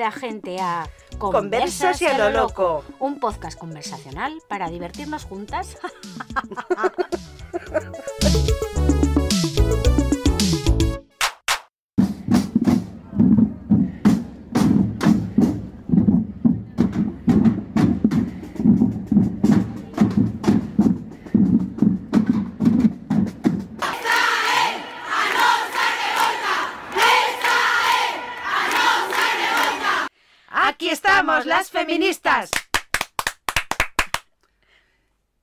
la gente a Conversas y a lo loco, un podcast conversacional para divertirnos juntas. ¡Aquí estamos las feministas!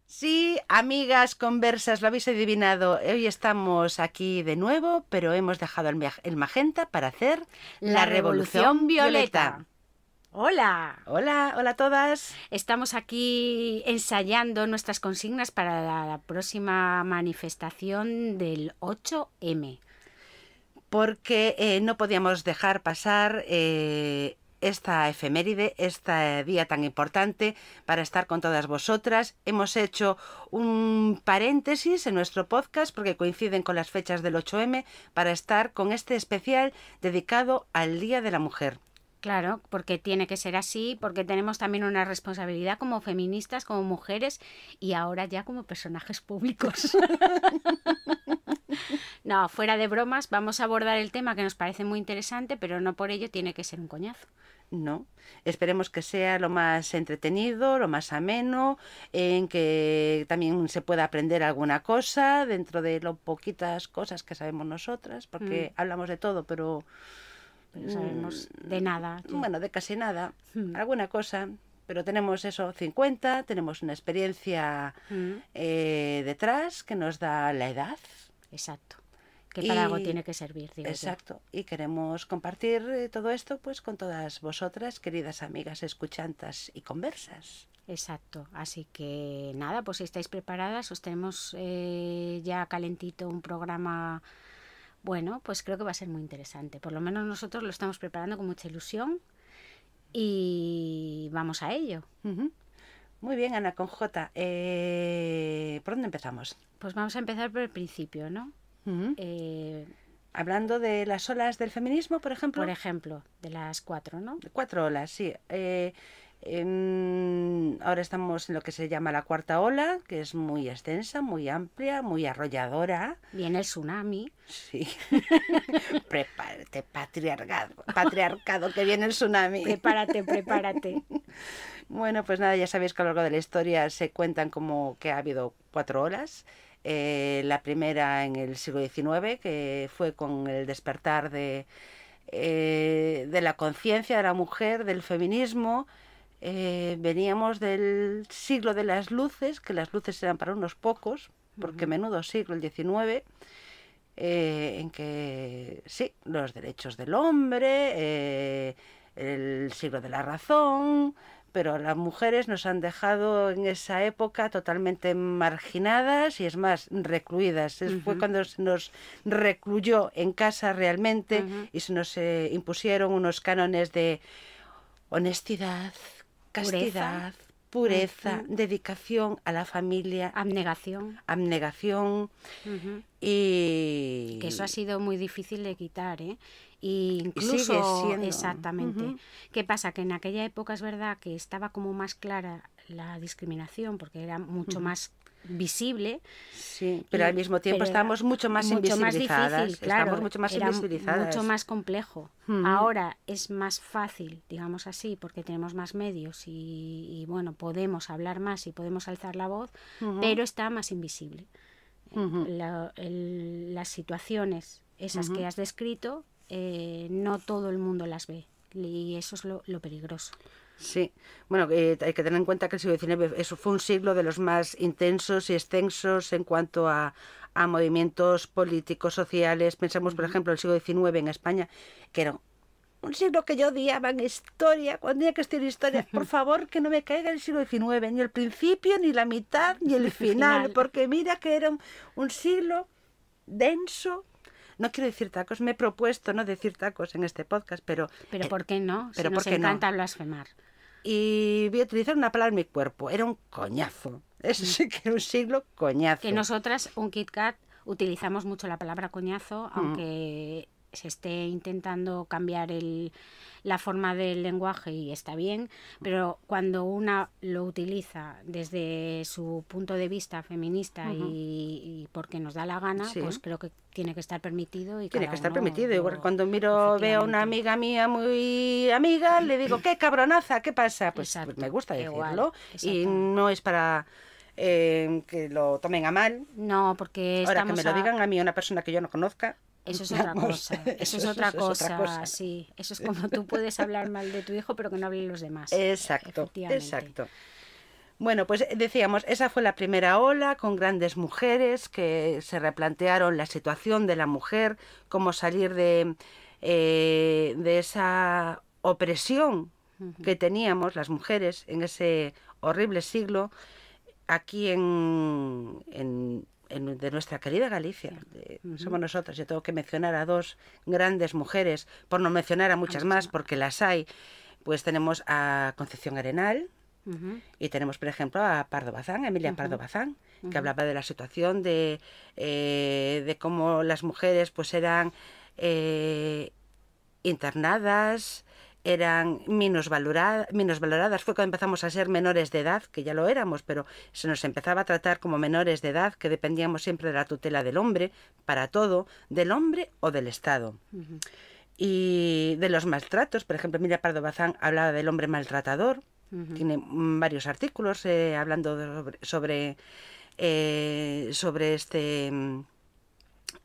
Sí, amigas conversas, lo habéis adivinado. Hoy estamos aquí de nuevo, pero hemos dejado el magenta para hacer La Revolución Violeta. ¡Hola! Hola, hola a todas. Estamos aquí ensayando nuestras consignas para la próxima manifestación del 8M. Porque no podíamos dejar pasar esta efeméride, este día tan importante para estar con todas vosotras. Hemos hecho un paréntesis en nuestro podcast porque coinciden con las fechas del 8M para estar con este especial dedicado al Día de la Mujer. Claro, porque tiene que ser así, porque tenemos también una responsabilidad como feministas, como mujeres y ahora ya como personajes públicos. No, fuera de bromas, vamos a abordar el tema que nos parece muy interesante, pero no por ello tiene que ser un coñazo. No, esperemos que sea lo más entretenido, lo más ameno, en que también se pueda aprender alguna cosa dentro de lo poquitas cosas que sabemos nosotras, porque hablamos de todo, pero sabemos de nada. Bueno, de casi nada, alguna cosa. Pero tenemos eso, 50, tenemos una experiencia detrás que nos da la edad. Exacto. Que para algo tiene que servir, digo exacto. Yo. Y queremos compartir todo esto pues con todas vosotras, queridas amigas, escuchantas y conversas. Exacto. Así que nada, pues si estáis preparadas, os tenemos ya calentito un programa. Bueno, pues creo que va a ser muy interesante. Por lo menos nosotros lo estamos preparando con mucha ilusión y vamos a ello. Muy bien, Ana, con J. ¿Por dónde empezamos? Pues vamos a empezar por el principio, ¿no? Hablando de las olas del feminismo, por ejemplo. Por ejemplo, de las 4, ¿no? 4 olas, sí. Ahora estamos en lo que se llama la cuarta ola, que es muy extensa, muy amplia, muy arrolladora. Viene el tsunami. Sí. Prepárate, patriarcado, que viene el tsunami. Prepárate. Bueno, pues nada, ya sabéis que a lo largo de la historia se cuentan como que ha habido 4 olas. La primera en el siglo XIX, que fue con el despertar de la conciencia de la mujer, del feminismo. Veníamos del siglo de las luces, que las luces eran para unos pocos, porque menudo siglo el XIX, en que sí, los derechos del hombre, el siglo de la razón, pero las mujeres nos han dejado en esa época totalmente marginadas y es más, recluidas. Fue cuando se nos recluyó en casa realmente y se nos impusieron unos cánones de honestidad, castidad, pureza, dedicación a la familia, abnegación. Y que eso ha sido muy difícil de quitar, ¿eh? Y incluso, sigue siendo. Exactamente. ¿Qué pasa? Que en aquella época es verdad que estaba como más clara la discriminación porque era mucho más visible. Sí, pero al mismo tiempo estábamos mucho más invisibilizadas. Más difícil, claro, estamos mucho más invisibilizadas. Mucho más complejo. Ahora es más fácil, digamos así, porque tenemos más medios y bueno, podemos hablar más y podemos alzar la voz, pero está más invisible. Las situaciones esas que has descrito, no todo el mundo las ve y eso es lo peligroso. Sí, bueno, hay que tener en cuenta que el siglo XIX eso fue un siglo de los más intensos y extensos en cuanto a movimientos políticos, sociales. Pensamos, por ejemplo, el siglo XIX en España, que era un siglo que yo odiaba en historia, cuando tenía que estudiar historia. Por favor, que no me caiga el siglo XIX, ni el principio, ni la mitad, ni el final, porque mira que era un siglo denso. No quiero decir tacos, me he propuesto no decir tacos en este podcast, pero... ¿Pero por qué no? Pero si nos encanta blasfemar. Y voy a utilizar una palabra en mi cuerpo, era un coñazo. Eso sí que era un siglo coñazo. Que nosotras, un Kit Kat, utilizamos mucho la palabra coñazo, aunque se esté intentando cambiar la forma del lenguaje y está bien, pero cuando una lo utiliza desde su punto de vista feminista y porque nos da la gana, Sí. pues creo que tiene que estar permitido y Tiene cada que estar uno permitido. lo- Igual cuando veo a una efectivamente. amiga mía muy amiga, le digo, qué cabronaza, ¿qué pasa? Pues me Exacto, gusta igual, decirlo y exactamente. no es para que lo tomen a mal. No, porque Ahora que me estamos lo a... digan a mí una persona que yo no conozca, Eso es otra vamos, cosa, eso es otra eso es otra cosa, cosa. sí. Eso es como tú puedes hablar mal de tu hijo, pero que no hablen los demás. Exacto, Efectivamente. exacto. Bueno, pues decíamos, esa fue la primera ola con grandes mujeres que se replantearon la situación de la mujer, cómo salir de esa opresión que teníamos las mujeres en ese horrible siglo aquí de nuestra querida Galicia. Somos nosotras. Yo tengo que mencionar a dos grandes mujeres, por no mencionar a muchas más, porque las hay. Pues tenemos a Concepción Arenal, y tenemos, por ejemplo, a Pardo Bazán, Emilia Pardo Bazán, que hablaba de la situación de cómo las mujeres pues eran internadas, eran minusvaloradas. Fue cuando empezamos a ser menores de edad, que ya lo éramos, pero se nos empezaba a tratar como menores de edad, que dependíamos siempre de la tutela del hombre, para todo, del hombre o del Estado. Y de los maltratos, por ejemplo, Emilia Pardo Bazán hablaba del hombre maltratador. Tiene varios artículos hablando sobre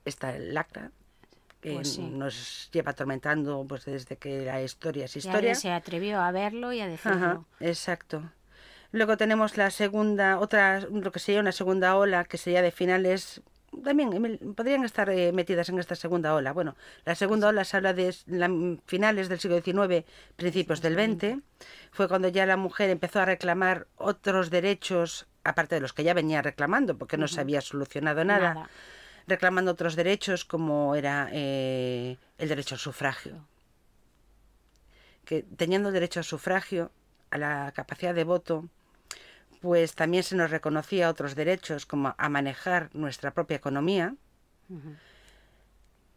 esta lacra que Pues sí. nos lleva atormentando pues desde que la historia es Ya historia. se atrevió a verlo y a decirlo. Ajá, exacto. Luego tenemos la segunda, lo que sería una segunda ola, que sería de finales, también podrían estar metidas en esta segunda ola. Bueno, la segunda ola se habla de finales del siglo XIX, principios del XX. Fue cuando ya la mujer empezó a reclamar otros derechos, aparte de los que ya venía reclamando, porque no se había solucionado nada, reclamando otros derechos como era el derecho al sufragio. Que teniendo el derecho al sufragio, a la capacidad de voto, pues también se nos reconocía otros derechos como a manejar nuestra propia economía.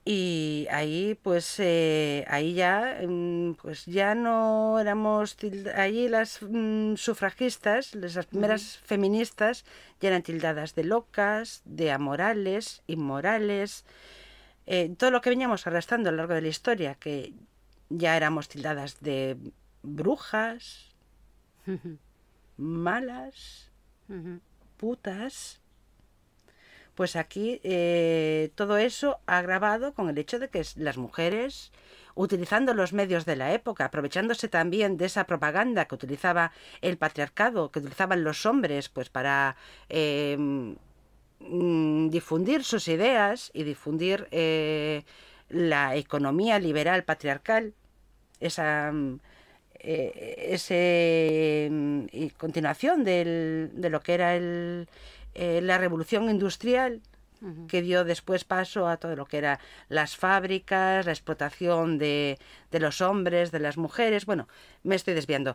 Y ahí pues ahí ya pues ya no éramos allí las sufragistas, las primeras feministas ya eran tildadas de locas, de amorales, inmorales, todo lo que veníamos arrastrando a lo largo de la historia, que ya éramos tildadas de brujas, malas, putas. Pues aquí todo eso agravado con el hecho de que las mujeres, utilizando los medios de la época, aprovechándose también de esa propaganda que utilizaba el patriarcado, que utilizaban los hombres, pues para difundir sus ideas y difundir la economía liberal patriarcal, y continuación de lo que era la revolución industrial, que dio después paso a todo lo que eran las fábricas, la explotación de los hombres, de las mujeres. Bueno, me estoy desviando.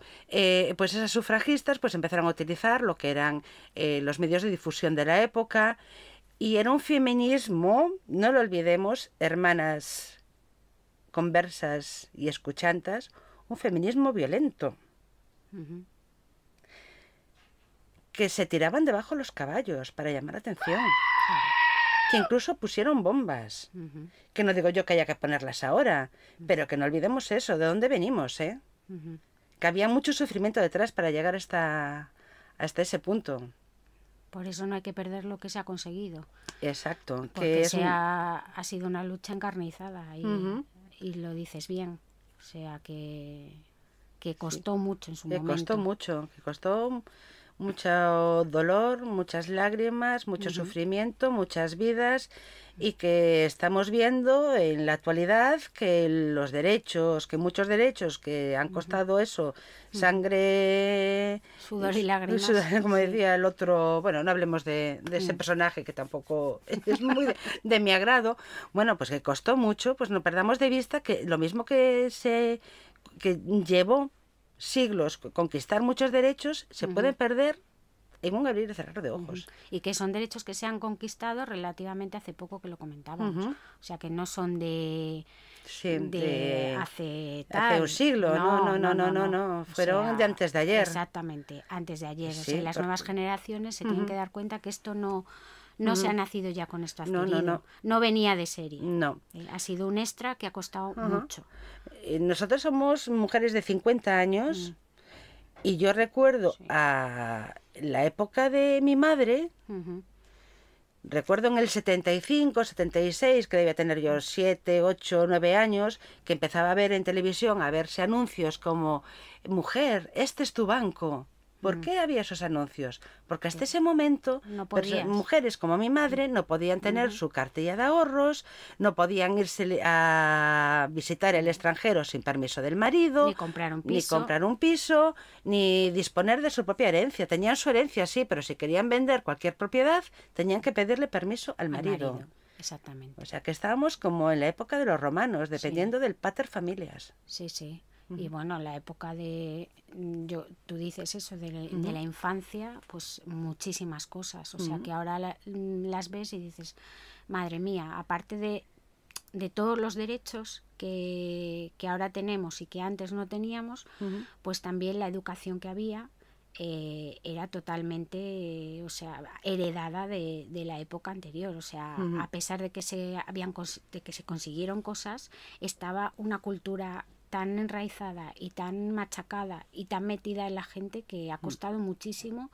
Pues esas sufragistas pues empezaron a utilizar lo que eran los medios de difusión de la época, y era un feminismo, no lo olvidemos, hermanas conversas y escuchantas, un feminismo violento. Que se tiraban debajo los caballos para llamar la atención. Que incluso pusieron bombas. Que no digo yo que haya que ponerlas ahora, pero que no olvidemos eso, de dónde venimos, ¿eh? Que había mucho sufrimiento detrás para llegar hasta ese punto. Por eso no hay que perder lo que se ha conseguido. Exacto. Porque ha sido una lucha encarnizada y lo dices bien. O sea que costó mucho en su momento. Que costó mucho, que costó mucho dolor, muchas lágrimas, mucho sufrimiento, muchas vidas, y que estamos viendo en la actualidad que los derechos, que muchos derechos que han costado eso, sangre, sudor y lágrimas, como decía el otro, bueno, no hablemos de ese personaje que tampoco es muy de mi agrado, bueno, pues que costó mucho, pues no perdamos de vista que lo mismo que llevó siglos conquistar muchos derechos, se pueden perder en un abrir y cerrar de ojos. Y que son derechos que se han conquistado relativamente hace poco, que lo comentábamos. O sea, que no son de hace hace un siglo, no. Fueron, o sea, de antes de ayer. Exactamente, antes de ayer. Sí, o sea, las nuevas generaciones se tienen que dar cuenta que esto no se ha nacido ya con esto adquirido. No venía de serie. No. Ha sido un extra que ha costado mucho. Nosotros somos mujeres de 50 años y yo recuerdo a la época de mi madre. Recuerdo en el 75, 76, que debía tener yo 7, 8, 9 años, que empezaba a ver en televisión, a verse anuncios como mujer, este es tu banco. ¿Por qué había esos anuncios? Porque hasta ese momento mujeres como mi madre no podían tener su cartilla de ahorros, no podían irse a visitar el extranjero sin permiso del marido, ni comprar un piso, ni disponer de su propia herencia. Tenían su herencia, sí, pero si querían vender cualquier propiedad, tenían que pedirle permiso al marido. Exactamente. O sea que estábamos como en la época de los romanos, dependiendo del pater familias. Sí, sí. Y bueno, la época de, tú dices eso, de la infancia, pues muchísimas cosas. O sea, que ahora las ves y dices, madre mía, aparte de todos los derechos que ahora tenemos y que antes no teníamos, pues también la educación que había era totalmente, o sea, heredada de la época anterior. O sea, a pesar de que se consiguieron cosas, estaba una cultura tan enraizada y tan machacada y tan metida en la gente que ha costado muchísimo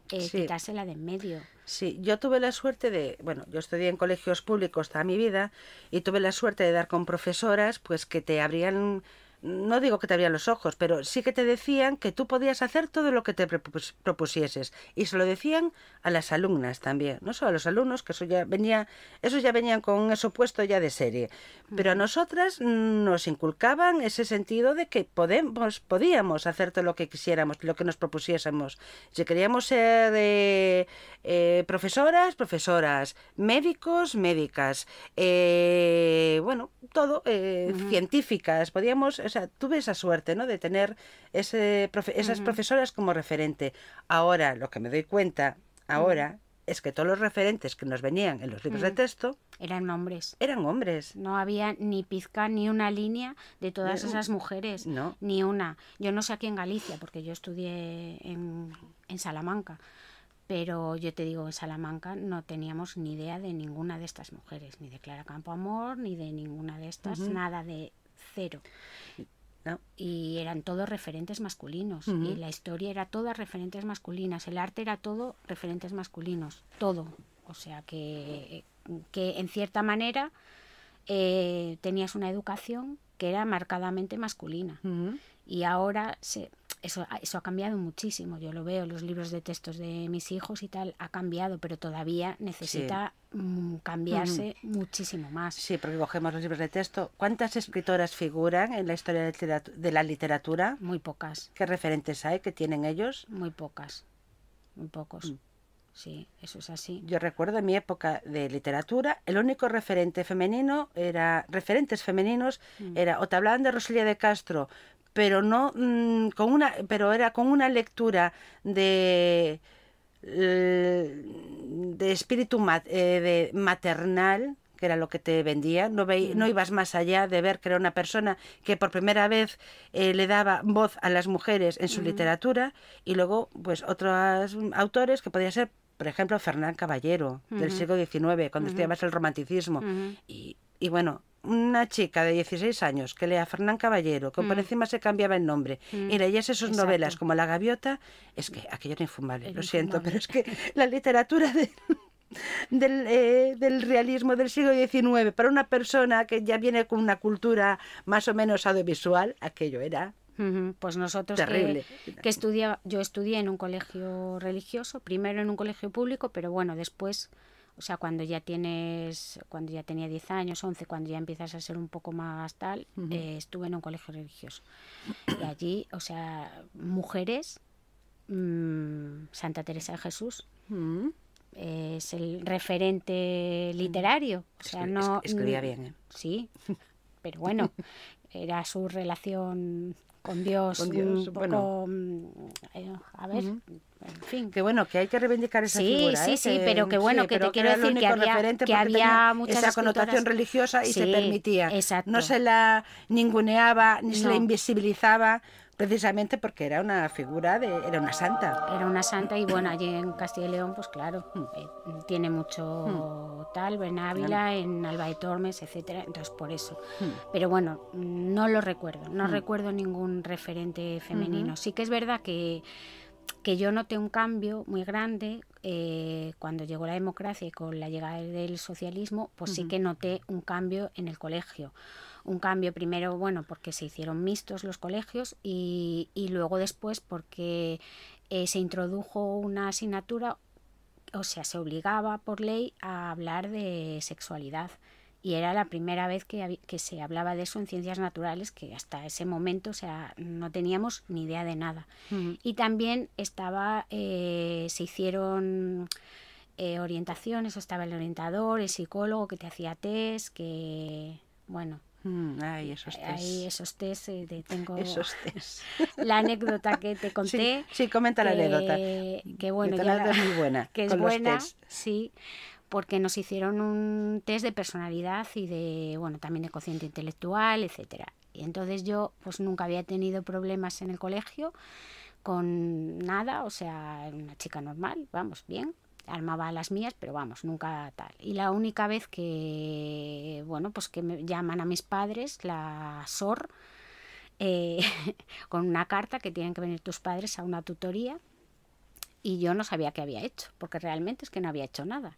quitársela de en medio. Sí, yo tuve la suerte de, bueno, yo estudié en colegios públicos toda mi vida y tuve la suerte de dar con profesoras pues que te abrían, no digo que te abrían los ojos, pero sí que te decían que tú podías hacer todo lo que te propusieses. Y se lo decían a las alumnas también, no solo a los alumnos, que esos ya venían con eso puesto ya de serie. Pero a nosotras nos inculcaban ese sentido de que podíamos hacer todo lo que quisiéramos, lo que nos propusiésemos. Si queríamos ser profesoras, médicos, médicas, bueno, todo, científicas, podíamos, o sea, tuve esa suerte, ¿no?, de tener esas profesoras como referente. Ahora, lo que me doy cuenta ahora es que todos los referentes que nos venían en los libros de texto eran hombres. Eran hombres. No había ni pizca ni una línea de todas esas mujeres. No. Ni una. Yo no sé aquí en Galicia, porque yo estudié en Salamanca. Pero yo te digo, en Salamanca no teníamos ni idea de ninguna de estas mujeres. Ni de Clara Campoamor, ni de ninguna de estas. Nada, de cero. No. Y eran todos referentes masculinos. Y la historia era toda referentes masculinas. El arte era todo referentes masculinos. Todo. O sea que en cierta manera tenías una educación que era marcadamente masculina. Y ahora eso ha cambiado muchísimo. Yo lo veo, los libros de textos de mis hijos y tal, ha cambiado, pero todavía necesita cambiarse muchísimo más. Sí, porque cogemos los libros de texto. ¿Cuántas escritoras figuran en la historia de la literatura? Muy pocas. ¿Qué referentes hay que tienen ellos? Muy pocas. Muy pocos. Sí, eso es así. Yo recuerdo en mi época de literatura, el único referentes femeninos era o te hablaban de Rosalía de Castro, pero no pero era con una lectura de espíritu maternal, que era lo que te vendía. No ibas más allá de ver que era una persona que por primera vez le daba voz a las mujeres en su literatura, y luego pues otros autores que podía ser, por ejemplo, Fernán Caballero, del siglo XIX, cuando estudiabas el romanticismo. Y bueno, una chica de 16 años que lea a Fernán Caballero, que por encima se cambiaba el nombre, y leyese sus novelas como La Gaviota, es que aquello era infumable, lo siento, pero es que la literatura del realismo del siglo XIX, para una persona que ya viene con una cultura más o menos audiovisual, aquello era... Pues nosotros yo estudié en un colegio religioso, primero en un colegio público, pero bueno, después, o sea, cuando ya tenía 10 años, 11, cuando ya empiezas a ser un poco más tal, estuve en un colegio religioso. Y allí, o sea, mujeres, Santa Teresa de Jesús, es el referente literario. O sea, escribía bien, ¿eh? Sí, pero bueno, era su relación con Dios, Con Dios, un bueno. poco, a ver, Ujú. en fin. Que bueno, que hay que reivindicar esa Sí, figura, sí, ¿eh? sí, pero que bueno, Sí, que te pero que quiero era el decir único referente que porque tenía había muchas esa connotación escritoras. religiosa y se Sí, permitía. No exacto. se la ninguneaba ni se la No, invisibilizaba precisamente porque era una figura era una santa. era una santa y bueno, allí en Castilla y León, pues claro, Mm, tiene mm, mucho tal, en claro. Ávila, en Alba de Tormes, etcétera, entonces por eso. Mm, Pero bueno, no lo recuerdo, no mm, recuerdo ningún referente ujú, femenino. Sí que es verdad que yo noté un cambio muy grande cuando llegó la democracia y con la llegada del socialismo, pues sí ujú, que noté un cambio en el colegio. Un cambio primero, bueno, porque se hicieron mixtos los colegios y luego después porque se introdujo una asignatura, o sea, se obligaba por ley a hablar de sexualidad. Y era la primera vez que se hablaba de eso en ciencias naturales, que hasta ese momento, o sea, no teníamos ni idea de nada. ujú. Y también se hicieron orientaciones, estaba el orientador, el psicólogo que te hacía test, que, bueno, Ay, esos ahí test. esos test, tengo Esos test. la anécdota que te Sí, conté, sí, comenta la anécdota. que Que bueno, tu ya anécdota es muy buena que es con los buena, test. sí, porque nos hicieron un test de personalidad y de, bueno, también de cociente intelectual, etcétera. Y entonces yo pues nunca había tenido problemas en el colegio con nada, o sea, una chica normal, vamos, bien, armaba las mías, pero vamos, nunca tal. Y la única vez que, bueno, pues que me llaman a mis padres, la SOR, eh, con una carta que tienen que venir tus padres a una tutoría, y yo no sabía qué había hecho, porque realmente es que no había hecho nada.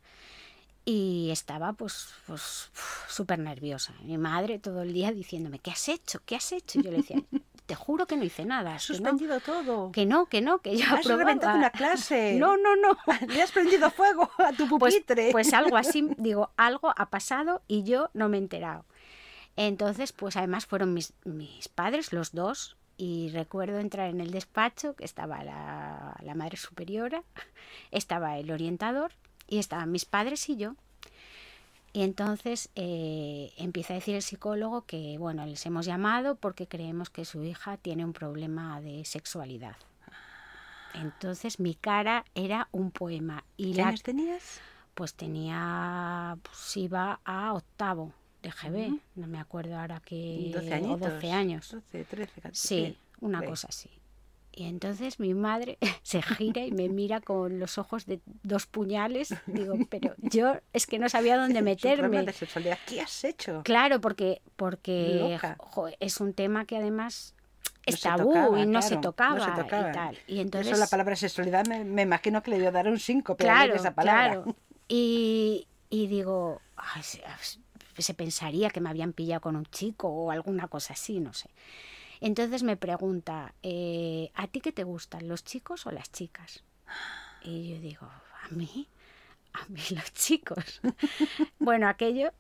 Y estaba pues súper nerviosa. Mi madre todo el día diciéndome, ¿qué has hecho? ¿Qué has hecho? Y yo le decía, te juro que no hice nada, Has que no, suspendido todo. que no, que no, que yo Has reventado aprobaba. una clase. No, no, no. Le has prendido fuego a tu Pues, pupitre. pues algo así, digo, algo ha pasado y yo no me he enterado. Entonces, pues además fueron mis padres, los dos, y recuerdo entrar en el despacho, que estaba la madre superiora, estaba el orientador y estaban mis padres y yo. Y entonces empieza a decir el psicólogo que, bueno, les hemos llamado porque creemos que su hija tiene un problema de sexualidad. Entonces mi cara era un poema. Y ¿Qué años tenías? pues tenía, pues iba a octavo de GB, Ujú. no me acuerdo ahora qué, 12 o añitos. 12 años. 12, 13, 14. Sí, Sí, una por ahí. cosa así. Y entonces mi madre se gira y me mira con los ojos de dos puñales. Digo, pero yo es que no sabía dónde Es un problema meterme. de sexualidad. ¿Qué has hecho? Claro, porque Loca. es un tema que además No es se tabú y tocaba, no se claro. No se tocaba y tocaba. tal. Y Y eso, la entonces, palabra sexualidad, me imagino que le dio a dar un síncope al oír claro, esa palabra. claro. Y digo, ay, se pensaría que me habían pillado con un chico o alguna cosa así, no sé. Entonces me pregunta, ¿a ti qué te gustan, los chicos o las chicas? Y yo digo, a mí los chicos. Bueno, aquello,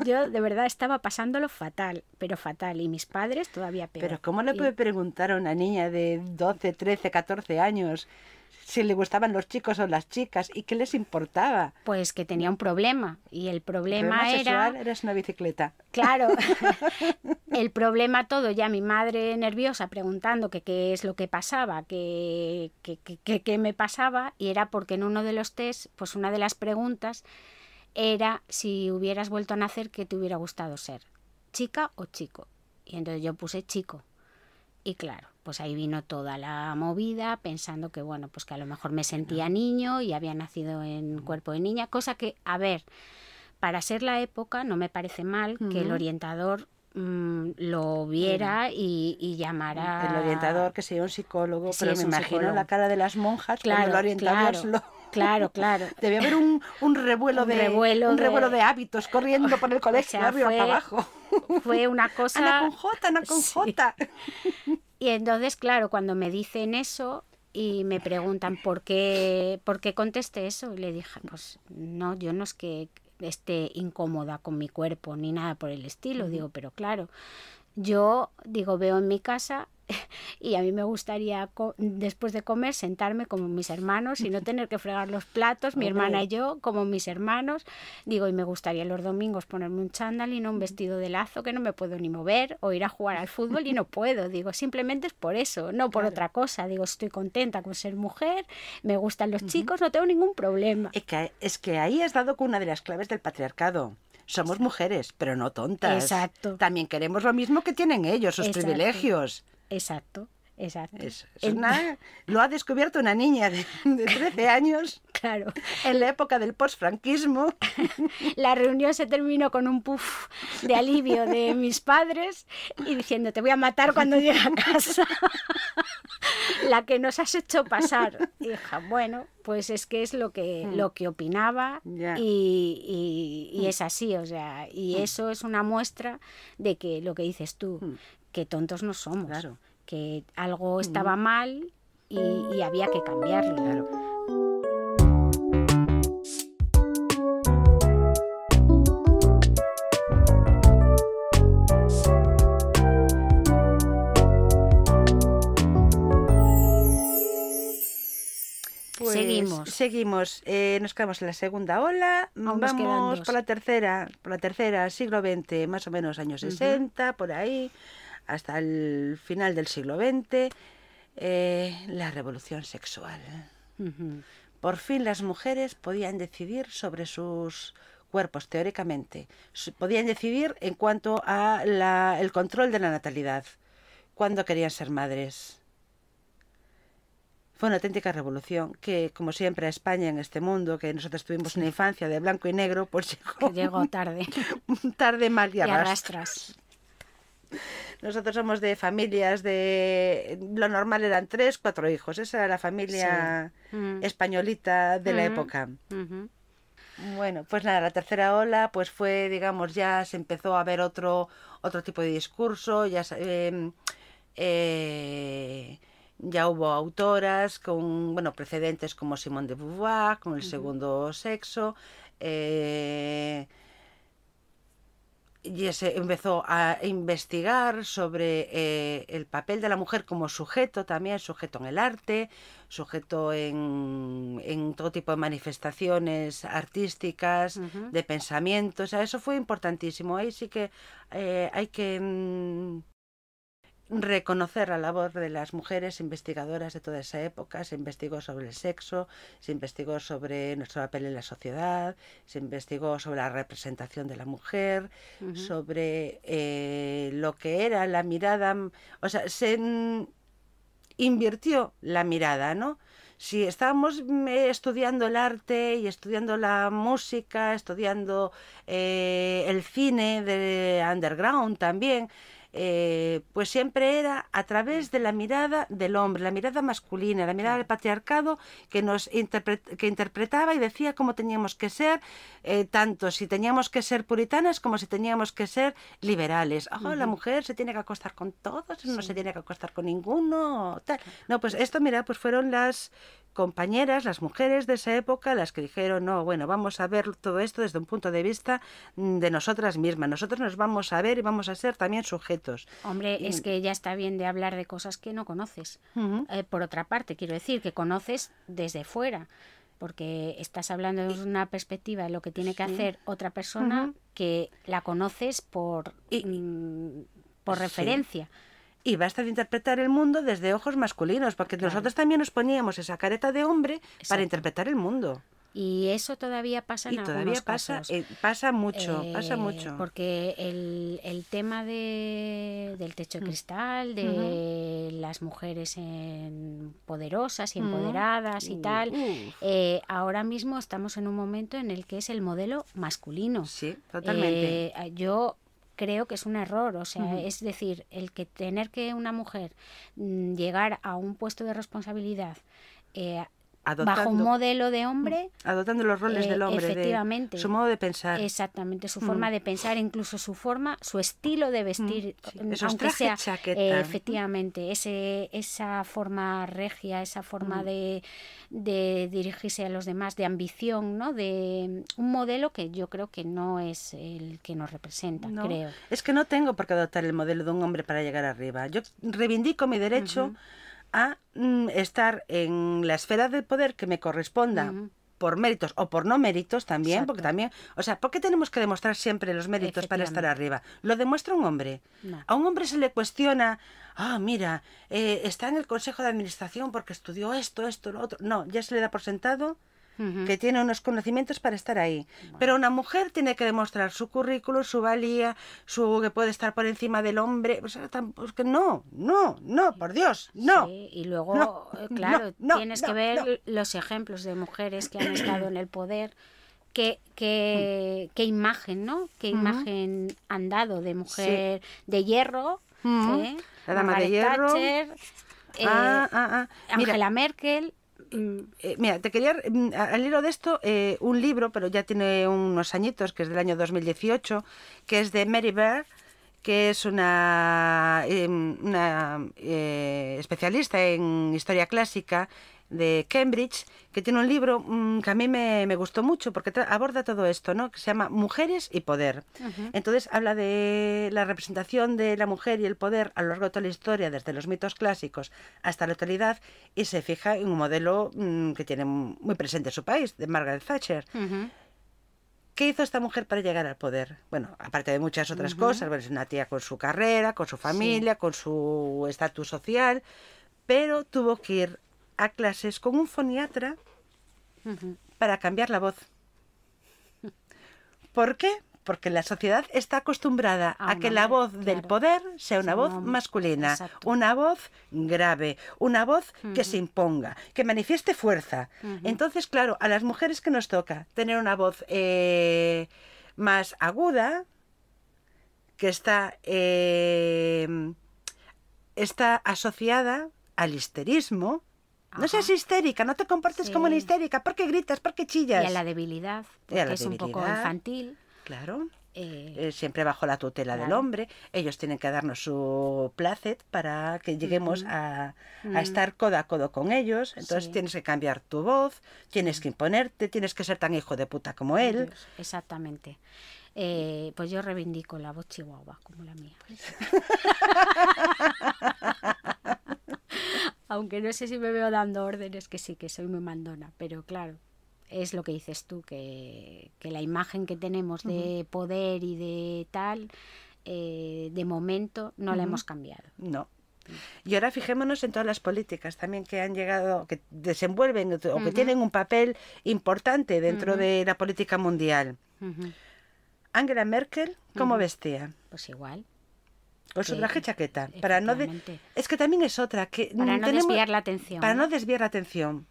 yo de verdad estaba pasándolo fatal, pero fatal, y mis padres todavía peor. Pero ¿cómo le puede preguntar a una niña de 12, 13, 14 años si le gustaban los chicos o las chicas y qué les importaba? Pues que tenía un problema, y el El problema sexual era, eres una bicicleta. claro, el problema todo, ya mi madre nerviosa preguntando que qué es lo que pasaba, que me pasaba, y era porque en uno de los test, pues una de las preguntas era si hubieras vuelto a nacer, ¿qué te hubiera gustado ser? ¿Chica o chico? Y entonces yo puse chico. Y claro, pues ahí vino toda la movida pensando que, bueno, pues que a lo mejor me sentía niño y había nacido en cuerpo de niña, cosa que, a ver, para ser la época no me parece mal que el orientador lo viera y llamara... El orientador, que sería un psicólogo, Sí, pero es me un imagino psicólogo. la cara de las monjas cuando el Claro, orientador claro, lo... claro. Debe haber un revuelo Un revuelo un revuelo de... de hábitos corriendo por el O colegio, de sea, arriba para abajo. fue una Ana cosa... con J, Ana con Sí. J. Y entonces, claro, cuando me dicen eso y me preguntan por qué contesté eso, le dije, pues no, yo no es que esté incómoda con mi cuerpo ni nada por el estilo, digo, pero claro, yo digo, veo en mi casa y a mí me gustaría después de comer sentarme como mis hermanos y no tener que fregar los platos, mi hermana y yo como mis hermanos. Digo, y me gustaría los domingos ponerme un chándal y no un vestido de lazo que no me puedo ni mover, o ir a jugar al fútbol y no puedo. Digo, simplemente es por eso, no por otra cosa. Digo, estoy contenta con ser mujer, me gustan los chicos, no tengo ningún problema. Es que ahí has dado con una de las claves del patriarcado. Somos mujeres, pero no tontas. Exacto. También queremos lo mismo que tienen ellos, sus privilegios. Exacto. Exacto. Lo ha descubierto una niña de 13 años. Claro. En la época del posfranquismo. La reunión se terminó con un puff de alivio de mis padres y diciendo, te voy a matar cuando llegue a casa. La que nos has hecho pasar. Hija, bueno, pues es que es lo que opinaba y es así, o sea, y eso es una muestra de que lo que dices tú, que tontos no somos. Claro. Que algo estaba mal y había que cambiarlo. Claro. Pues seguimos. Nos quedamos en la segunda ola. Vamos por la tercera, siglo XX, más o menos años 60, por ahí, hasta el final del siglo XX, la revolución sexual. Por fin las mujeres podían decidir sobre sus cuerpos, teóricamente. Podían decidir en cuanto a el control de la natalidad, cuándo querían ser madres. Fue una auténtica revolución que, como siempre, a España en este mundo, que nosotros tuvimos una infancia de blanco y negro, pues llegó tarde. Tarde, mal y arrastras. Nosotros somos de familias de... Lo normal eran 3, 4 hijos. Esa era la familia españolita de la época. Bueno, pues nada, la tercera ola pues fue, digamos, ya se empezó a ver otro tipo de discurso, ya hubo autoras con precedentes como Simone de Beauvoir, con el segundo sexo, y se empezó a investigar sobre el papel de la mujer como sujeto también, sujeto en el arte, sujeto en todo tipo de manifestaciones artísticas, de pensamiento. O sea, eso fue importantísimo. Ahí sí que hay que reconocer la labor de las mujeres investigadoras de toda esa época. Se investigó sobre el sexo, se investigó sobre nuestro papel en la sociedad, se investigó sobre la representación de la mujer, sobre lo que era la mirada, o sea, se invirtió la mirada, ¿no? Si estábamos estudiando el arte y estudiando la música, estudiando el cine de underground también, pues siempre era a través de la mirada del hombre, la mirada masculina, la mirada del patriarcado que nos interpretaba y decía cómo teníamos que ser, tanto si teníamos que ser puritanas como si teníamos que ser liberales. La mujer se tiene que acostar con todos, no se tiene que acostar con ninguno, tal. No, pues esto, mira, pues fueron las compañeras, las mujeres de esa época, las que dijeron, no, bueno, vamos a ver todo esto desde un punto de vista de nosotras mismas. Nosotros nos vamos a ver y vamos a ser también sujetos. Hombre, es que ya está bien de hablar de cosas que no conoces. Por otra parte, quiero decir que conoces desde fuera, porque estás hablando desde una perspectiva de lo que tiene que hacer otra persona que la conoces por referencia. Y basta de interpretar el mundo desde ojos masculinos, porque nosotros también nos poníamos esa careta de hombre para interpretar el mundo. Y eso todavía pasa en algunos casos. Pasa mucho, pasa mucho. Porque el tema del techo de cristal, de las mujeres poderosas y empoderadas y tal, ahora mismo estamos en un momento en el que es el modelo masculino. Sí, totalmente. Yo creo que es un error, o sea, es decir, el que tener que una mujer llegar a un puesto de responsabilidad bajo un modelo de hombre, adoptando los roles del hombre, efectivamente, su modo de pensar. Exactamente, su forma de pensar, incluso su estilo de vestir, Esos aunque trajes, sea, chaqueta. efectivamente, esa forma regia, esa forma de dirigirse a los demás, de ambición, ¿no? De un modelo que yo creo que no es el que nos representa, creo. Es que no tengo por qué adoptar el modelo de un hombre para llegar arriba. Yo reivindico mi derecho a estar en la esfera de poder que me corresponda por méritos o por no méritos también. Exacto. Porque también, o sea, ¿por qué tenemos que demostrar siempre los méritos para estar arriba? Lo demuestra un hombre. No. A un hombre se le cuestiona, mira, está en el consejo de administración porque estudió esto, lo otro. No, ya se le da por sentado que tiene unos conocimientos para estar ahí. Bueno. Pero una mujer tiene que demostrar su currículum, su valía, que puede estar por encima del hombre. O sea, que no, por Dios, no. Sí, y luego, claro, tienes que ver los ejemplos de mujeres que han estado en el poder. Qué imagen, ¿no? Qué imagen han dado de mujer de hierro. La dama de hierro. Thatcher, Angela Merkel. Mira, te quería, al hilo de esto, un libro, pero ya tiene unos añitos, que es del año 2018, que es de Mary Beard, que es una especialista en historia clásica de Cambridge, que tiene un libro que a mí me gustó mucho porque aborda todo esto, ¿no? Que se llama Mujeres y Poder. Entonces habla de la representación de la mujer y el poder a lo largo de toda la historia, desde los mitos clásicos hasta la actualidad, y se fija en un modelo que tiene muy presente su país, de Margaret Thatcher. ¿Qué hizo esta mujer para llegar al poder? Bueno, aparte de muchas otras cosas, bueno, es una tía con su carrera, con su familia, con su estatus social, pero tuvo que ir a clases con un foniatra para cambiar la voz. ¿Por qué? Porque la sociedad está acostumbrada a que la voz del poder sea una voz masculina, una voz grave, una voz que se imponga, que manifieste fuerza. Entonces, claro, a las mujeres que nos toca tener una voz más aguda, que está asociada al histerismo. No seas histérica, no te comportes como una histérica. ¿Por qué gritas? ¿Por qué chillas? Y a la debilidad, porque es un poco infantil. Claro. Siempre bajo la tutela del hombre. Ellos tienen que darnos su placet para que lleguemos a estar codo a codo con ellos. Entonces tienes que cambiar tu voz, tienes que imponerte, tienes que ser tan hijo de puta como él. Dios, exactamente. Pues yo reivindico la voz chihuahua como la mía. Aunque no sé si me veo dando órdenes, que sí, que soy muy mandona, pero claro, es lo que dices tú, que la imagen que tenemos de poder y de tal, de momento no la hemos cambiado. No. Y ahora fijémonos en todas las políticas también que han llegado, que desenvuelven o que tienen un papel importante dentro de la política mundial. Angela Merkel, ¿cómo vestía? Pues igual. Con su traje chaqueta. Para no es que también es otra. Que para no desviar la atención. Para no desviar la atención.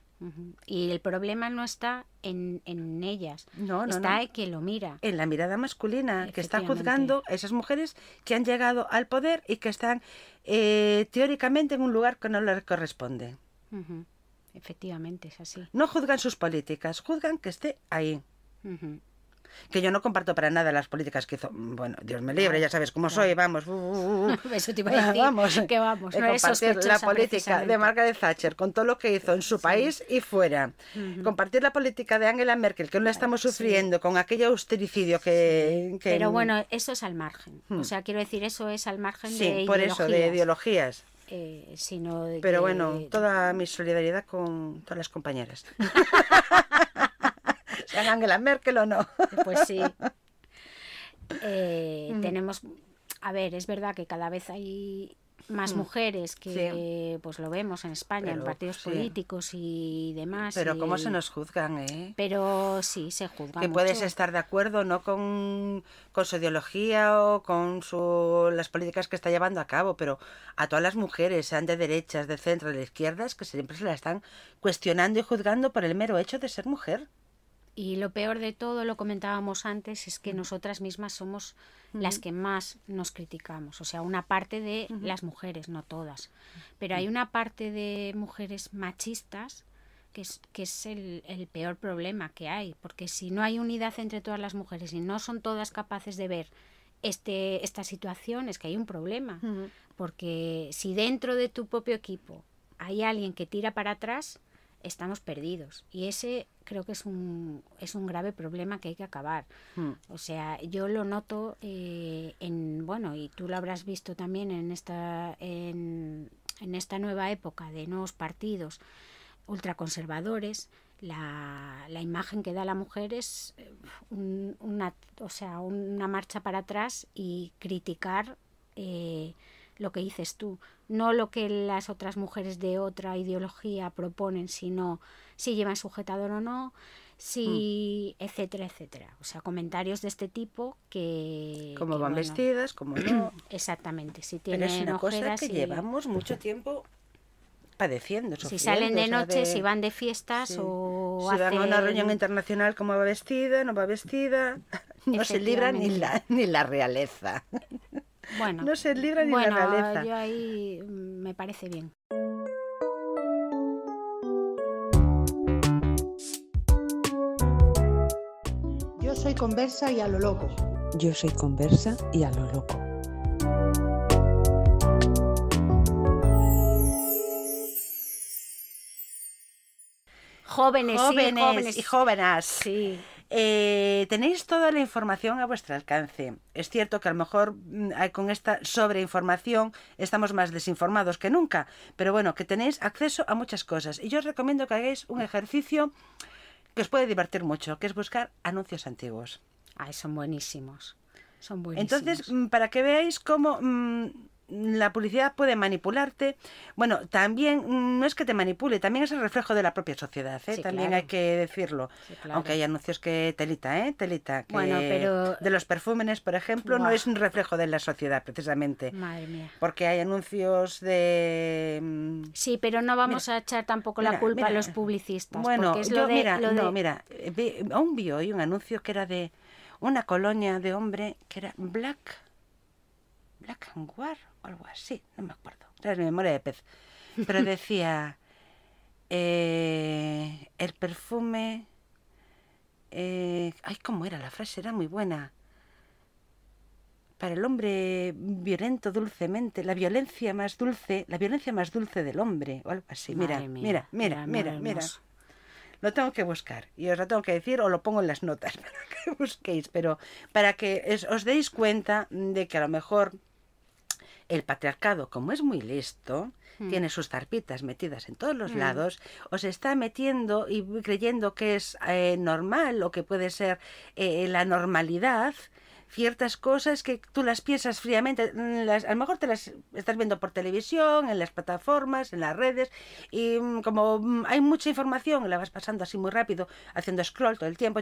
Y el problema no está en ellas, está en quien lo mira. En la mirada masculina, que está juzgando a esas mujeres que han llegado al poder y que están teóricamente en un lugar que no les corresponde. Efectivamente, es así. No juzgan sus políticas, juzgan que esté ahí. Que yo no comparto para nada las políticas que hizo. Bueno, Dios me libre, ya sabes cómo soy, vamos. Eso te iba a decir, vamos, que vamos. No compartir la política de Margaret Thatcher con todo lo que hizo en su país y fuera. Compartir la política de Angela Merkel, que no la estamos sufriendo, con aquel austericidio que... Pero bueno, eso es al margen. O sea, quiero decir, eso es al margen de ideologías. Por eso, de ideologías. Pero bueno, toda mi solidaridad con todas las compañeras. Sean Angela Merkel o no. Pues sí. Tenemos, a ver, es verdad que cada vez hay más mujeres que pues lo vemos en España, en partidos políticos y demás. Pero cómo se nos juzgan, Pero sí, se juzgan que mucho. Puedes estar de acuerdo no con su ideología o con las políticas que está llevando a cabo, pero a todas las mujeres, sean de derechas, de centro, de izquierdas, que siempre se la están cuestionando y juzgando por el mero hecho de ser mujer. Y lo peor de todo, lo comentábamos antes, es que nosotras mismas somos las que más nos criticamos. O sea, una parte de las mujeres, no todas. Pero hay una parte de mujeres machistas que es el peor problema que hay, porque si no hay unidad entre todas las mujeres y no son todas capaces de ver esta situación, es que hay un problema, porque si dentro de tu propio equipo hay alguien que tira para atrás, estamos perdidos, y ese creo que es un grave problema que hay que acabar. O sea, yo lo noto bueno, y tú lo habrás visto también en esta nueva época de nuevos partidos ultraconservadores. La imagen que da la mujer es una marcha para atrás y criticar lo que dices tú, no lo que las otras mujeres de otra ideología proponen, sino si llevan sujetador o no, si etcétera, etcétera. O sea, comentarios de este tipo que... Cómo van bueno, vestidas, cómo no. Exactamente, si Pero tienen es una cosa que ojeras llevamos mucho tiempo padeciendo, sufriendo. Si salen de noche, si van de fiestas o si van a una reunión hacen... internacional, cómo va vestida, no va vestida. No se libra ni la realeza. Bueno, no se libra ni la realeza. Yo ahí me parece bien. Yo soy conversa y a lo loco. Yo soy conversa y a lo loco. Jóvenes y jóvenes. Sí. Tenéis toda la información a vuestro alcance. Es cierto que a lo mejor con esta sobreinformación estamos más desinformados que nunca, pero bueno, que tenéis acceso a muchas cosas. Y yo os recomiendo que hagáis un ejercicio que os puede divertir mucho, que es buscar anuncios antiguos. Son buenísimos. Son buenísimos. Entonces, para que veáis cómo la publicidad puede manipularte. Bueno, también no es que te manipule, también es el reflejo de la propia sociedad, ¿eh? Sí, También claro. hay que decirlo. Sí, claro. Aunque hay anuncios que telita. Que bueno, pero... de los perfumes, por ejemplo, no es un reflejo de la sociedad, precisamente. Madre mía. Porque hay anuncios de... Sí, pero no vamos a echar tampoco la culpa a los publicistas. Bueno, porque es aún vi hoy un anuncio que era de una colonia de hombre que era Black and War o algo así, no me acuerdo, es mi memoria de pez, pero decía el perfume, ¿cómo era la frase? Era muy buena. Para el hombre violento dulcemente, la violencia más dulce del hombre, o algo así. Mira. Lo tengo que buscar y os lo tengo que decir o lo pongo en las notas para que busquéis, pero para que os deis cuenta de que a lo mejor el patriarcado, como es muy listo, tiene sus zarpitas metidas en todos los lados, os está metiendo y creyendo que es normal o que puede ser la normalidad, ciertas cosas que tú las piensas fríamente, a lo mejor te las estás viendo por televisión, en las plataformas, en las redes, y como hay mucha información, la vas pasando así muy rápido, haciendo scroll todo el tiempo,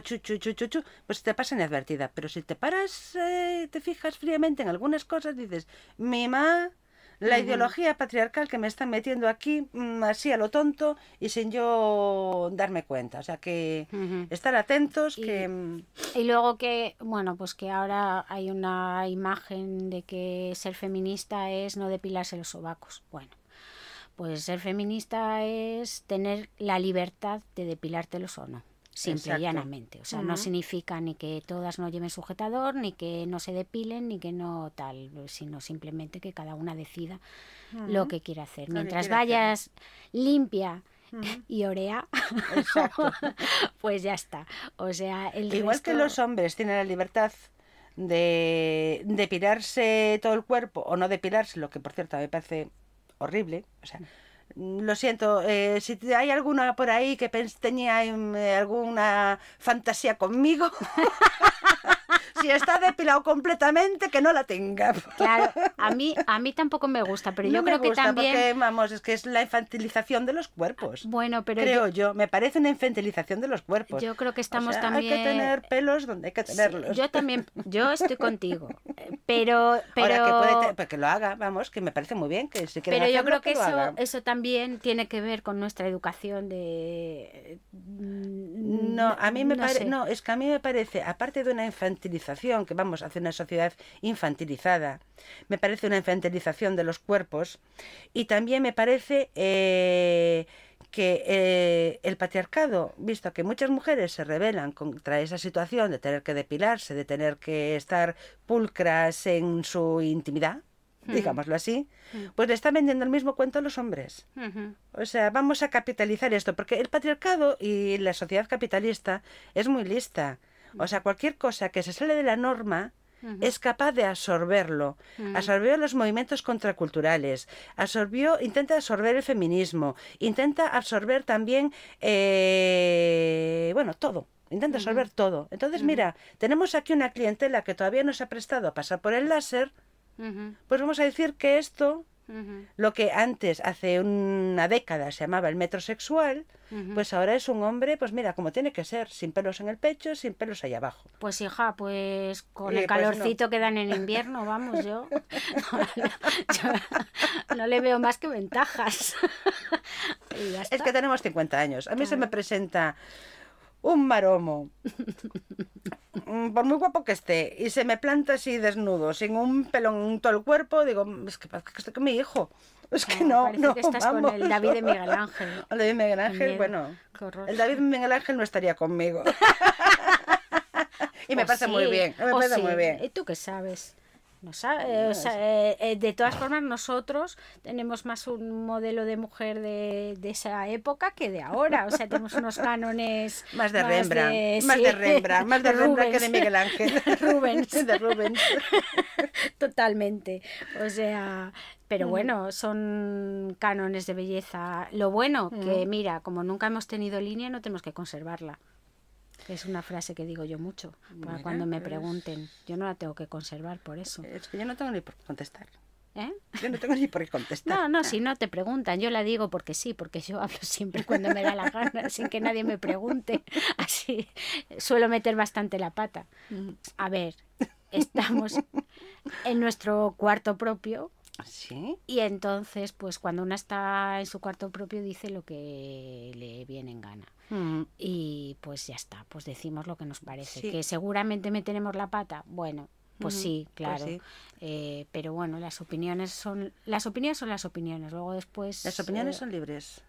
pues te pasa inadvertida. Pero si te paras, te fijas fríamente en algunas cosas, dices, la ideología patriarcal que me están metiendo aquí, así a lo tonto y sin yo darme cuenta. O sea que estar atentos. Y luego que, bueno, pues que ahora hay una imagen de que ser feminista es no depilarse los sobacos. Bueno, pues ser feminista es tener la libertad de depilártelos o no. Simple y llanamente. O sea, no significa ni que todas no lleven sujetador, ni que no se depilen, ni que no tal, sino simplemente que cada una decida lo que quiere hacer. Mientras vayas limpia y orea, pues ya está. O sea, igual que los hombres tienen la libertad de depilarse todo el cuerpo o no depilarse, lo que por cierto me parece horrible, o sea, lo siento, si hay alguna por ahí que tenía alguna fantasía conmigo, si está depilado completamente, que no la tenga. Claro, a mí tampoco me gusta, pero yo creo que también... Porque, vamos, es que es la infantilización de los cuerpos. Bueno, pero... Creo yo, me parece una infantilización de los cuerpos. Yo creo que estamos Hay también... que tener pelos donde hay que tenerlos. Sí, yo estoy contigo, pero... Ahora que lo haga, vamos, que me parece muy bien, que si quieren pero hacerlo, yo creo que eso también tiene que ver con nuestra educación de... No, a mí es que a mí me parece, aparte de una infantilización, que vamos hacia una sociedad infantilizada, me parece una infantilización de los cuerpos y también me parece que el patriarcado, visto que muchas mujeres se rebelan contra esa situación de tener que depilarse, de tener que estar pulcras en su intimidad, digámoslo así, pues le están vendiendo el mismo cuento a los hombres. O sea, vamos a capitalizar esto, porque el patriarcado y la sociedad capitalista es muy lista. O sea, cualquier cosa que se sale de la norma es capaz de absorberlo. Absorbió los movimientos contraculturales, intenta absorber el feminismo, intenta absorber también, bueno, todo. Intenta absorber todo. Entonces, mira, tenemos aquí una clientela que todavía no se ha prestado a pasar por el láser. Pues vamos a decir que esto, lo que antes, hace una década, se llamaba el metrosexual, pues ahora es un hombre, pues mira, como tiene que ser, sin pelos en el pecho, sin pelos allá abajo. Pues hija, pues con el calorcito que dan en invierno, vamos, yo no le veo más que ventajas. Y ya está. Es que tenemos 50 años. A mí se me presenta un maromo, por muy guapo que esté, y se me planta así desnudo, sin un pelo en todo el cuerpo, digo, es que estoy con mi hijo. Es que parece que estás vamos. con el David de Miguel Ángel. El David Miguel Ángel, bueno, el David Miguel Ángel no estaría conmigo. Y me parece muy bien, me parece muy bien. ¿Y tú qué sabes? No sabe, o sea, de todas formas nosotros tenemos más un modelo de mujer de esa época que de ahora, o sea, tenemos unos cánones más de Rembrandt, más de Rembrandt que de Miguel Ángel. Rubens. De Rubens. Totalmente, o sea, pero bueno, son cánones de belleza. Lo bueno que, mira, como nunca hemos tenido línea, no tenemos que conservarla. Es una frase que digo yo mucho, para cuando me pregunten. Yo no la tengo que conservar por eso. Es que yo no tengo ni por qué contestar. ¿Eh? Yo no tengo ni por qué contestar. No, si no te preguntan, yo la digo porque sí, porque yo hablo siempre cuando me da la gana, sin que nadie me pregunte. Así suelo meter bastante la pata. A ver, estamos en nuestro cuarto propio. ¿Sí? Y entonces, pues cuando una está en su cuarto propio, dice lo que le viene en gana. Y pues ya está, pues decimos lo que nos parece. Sí. Que seguramente meteremos la pata, bueno, pues sí, claro. Pues sí. Pero bueno, las opiniones son las opiniones. Luego después... Las opiniones son libres.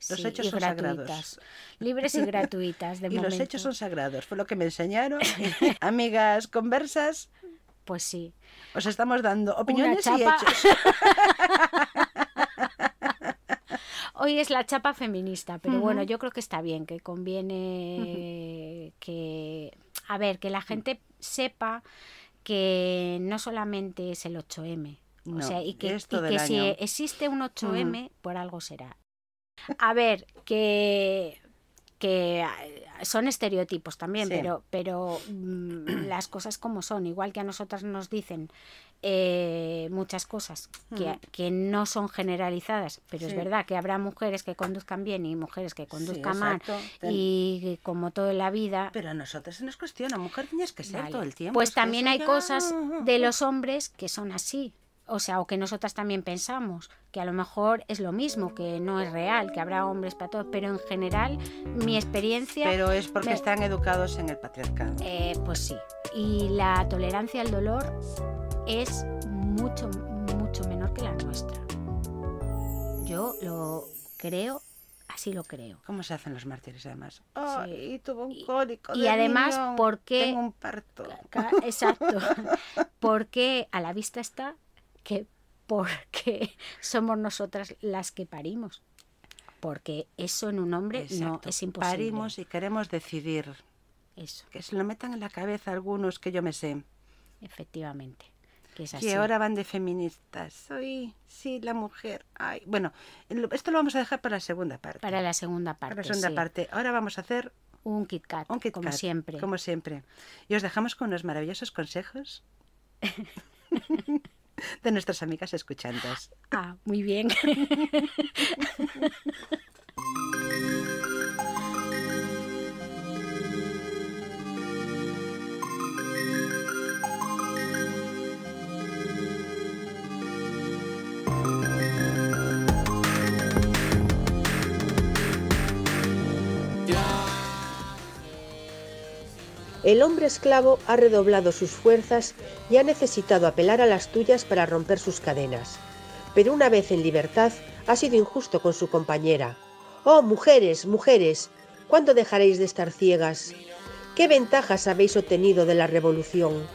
Los sí, hechos son gratuitas. sagrados. Libres y gratuitas, de momento. Los hechos son sagrados, fue lo que me enseñaron. Amigas conversas. Pues sí. Os estamos dando opiniones Una y chapa. hechos. Hoy es la chapa feminista, pero bueno, yo creo que está bien, que conviene que, a ver, que la gente sepa que no solamente es el 8M, No, o sea, y que del si año. existe un 8M, por algo será. A ver, que son estereotipos también, Sí. pero las cosas como son, igual que a nosotras nos dicen muchas cosas que no son generalizadas, pero es verdad que habrá mujeres que conduzcan bien y mujeres que conduzcan mal, y como todo en la vida. Pero a nosotros se nos cuestiona, mujer tienes que ser todo el tiempo. Pues es que también eso hay ya... cosas de los hombres que son así. O sea, o que nosotras también pensamos, que a lo mejor es lo mismo, que no es real, que habrá hombres para todo, pero en general mi experiencia... Pero es porque están educados en el patriarcado. Pues sí. Y la tolerancia al dolor es mucho, mucho menor que la nuestra. Yo lo creo, así lo creo. ¿Cómo se hacen los mártires además? Sí. Y tuvo un cólico Y de además, riñón, ¿por qué? Tengo un parto. Exacto. Porque a la vista está que porque somos nosotras las que parimos. Porque eso en un hombre no es imposible. Parimos y queremos decidir. Eso. Que se lo metan en la cabeza algunos que yo me sé. Efectivamente. Que es así. Que ahora van de feministas. Soy, sí, la mujer. Ay, bueno, esto lo vamos a dejar para la segunda parte. Para la segunda parte. Para la segunda parte. Ahora vamos a hacer un Kit Kat, como siempre. Como siempre. Y os dejamos con unos maravillosos consejos de nuestras amigas escuchantes. Muy bien. El hombre esclavo ha redoblado sus fuerzas y ha necesitado apelar a las tuyas para romper sus cadenas. Pero una vez en libertad ha sido injusto con su compañera. Oh, mujeres, mujeres, ¿cuándo dejaréis de estar ciegas? ¿Qué ventajas habéis obtenido de la revolución?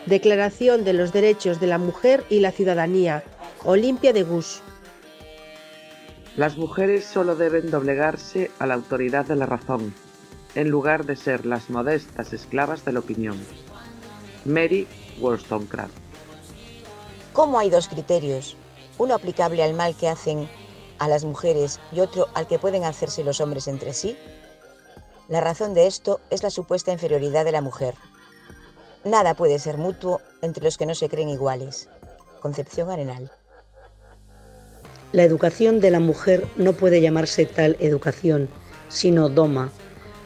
Declaración de los Derechos de la Mujer y la Ciudadanía. Olimpia de Gush. Las mujeres solo deben doblegarse a la autoridad de la razón, en lugar de ser las modestas esclavas de la opinión. Mary Wollstonecraft. ¿Cómo hay dos criterios? Uno aplicable al mal que hacen a las mujeres y otro al que pueden hacerse los hombres entre sí. La razón de esto es la supuesta inferioridad de la mujer. Nada puede ser mutuo entre los que no se creen iguales. Concepción Arenal. La educación de la mujer no puede llamarse tal educación, sino doma,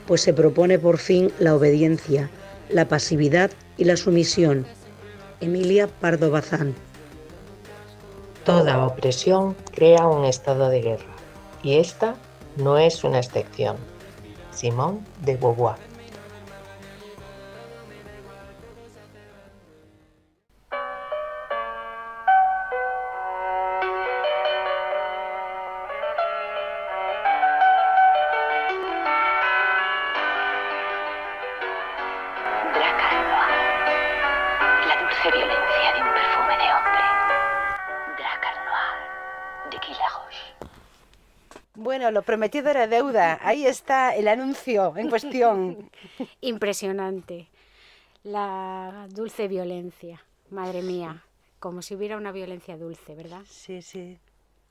pues se propone por fin la obediencia, la pasividad y la sumisión. Emilia Pardo Bazán. Toda opresión crea un estado de guerra, y esta no es una excepción. Simone de Beauvoir. Bueno, lo prometido era deuda. Ahí está el anuncio en cuestión. Impresionante. La dulce violencia. Madre mía. Como si hubiera una violencia dulce, ¿verdad? Sí, sí.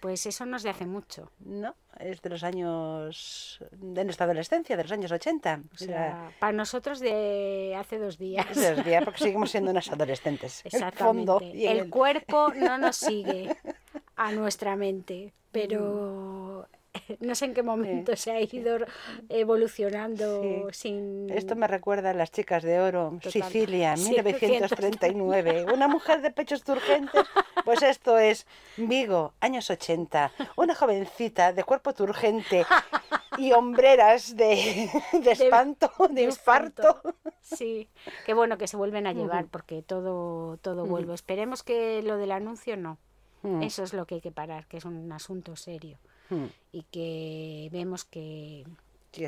Pues eso no es de hace mucho. No, es de los años de nuestra adolescencia, de los años 80. O sea, para nosotros de hace 2 días. Hace 2 días, porque seguimos siendo unas adolescentes. Exactamente. El fondo y el cuerpo no nos sigue a nuestra mente, pero no sé en qué momento se ha ido evolucionando sin... Esto me recuerda a Las chicas de oro, Total. Sicilia, Sí, 1939. Una mujer de pechos turgentes, pues esto es Vigo, años 80. Una jovencita de cuerpo turgente y hombreras de espanto, de infarto. Sí, qué bueno que se vuelven a llevar, porque todo vuelve. Esperemos que lo del anuncio no. Eso es lo que hay que parar, que es un asunto serio. Y que vemos que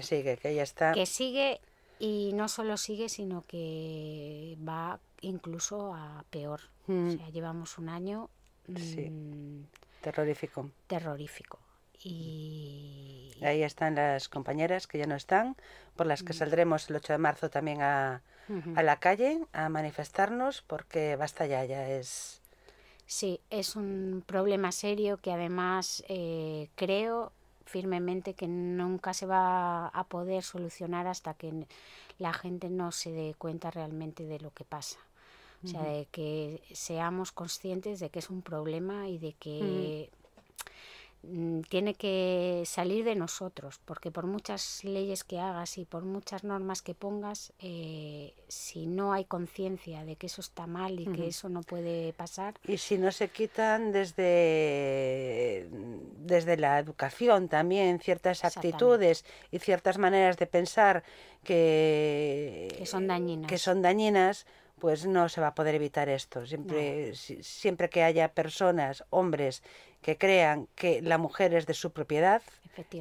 sigue, que ya está. Que sigue, y no solo sigue, sino que va incluso a peor. O sea, llevamos un año terrorífico. Y ahí están las compañeras que ya no están, por las que saldremos el 8 de marzo también a la calle a manifestarnos, porque basta ya es... Sí, es un problema serio que además creo firmemente que nunca se va a poder solucionar hasta que la gente no se dé cuenta realmente de lo que pasa. O sea, de que seamos conscientes de que es un problema y de que tiene que salir de nosotros, porque por muchas leyes que hagas y por muchas normas que pongas, si no hay conciencia de que eso está mal y que eso no puede pasar... Y si no se quitan desde la educación también ciertas actitudes y ciertas maneras de pensar que son dañinas, pues no se va a poder evitar esto. Siempre que haya personas, hombres, que crean que la mujer es de su propiedad,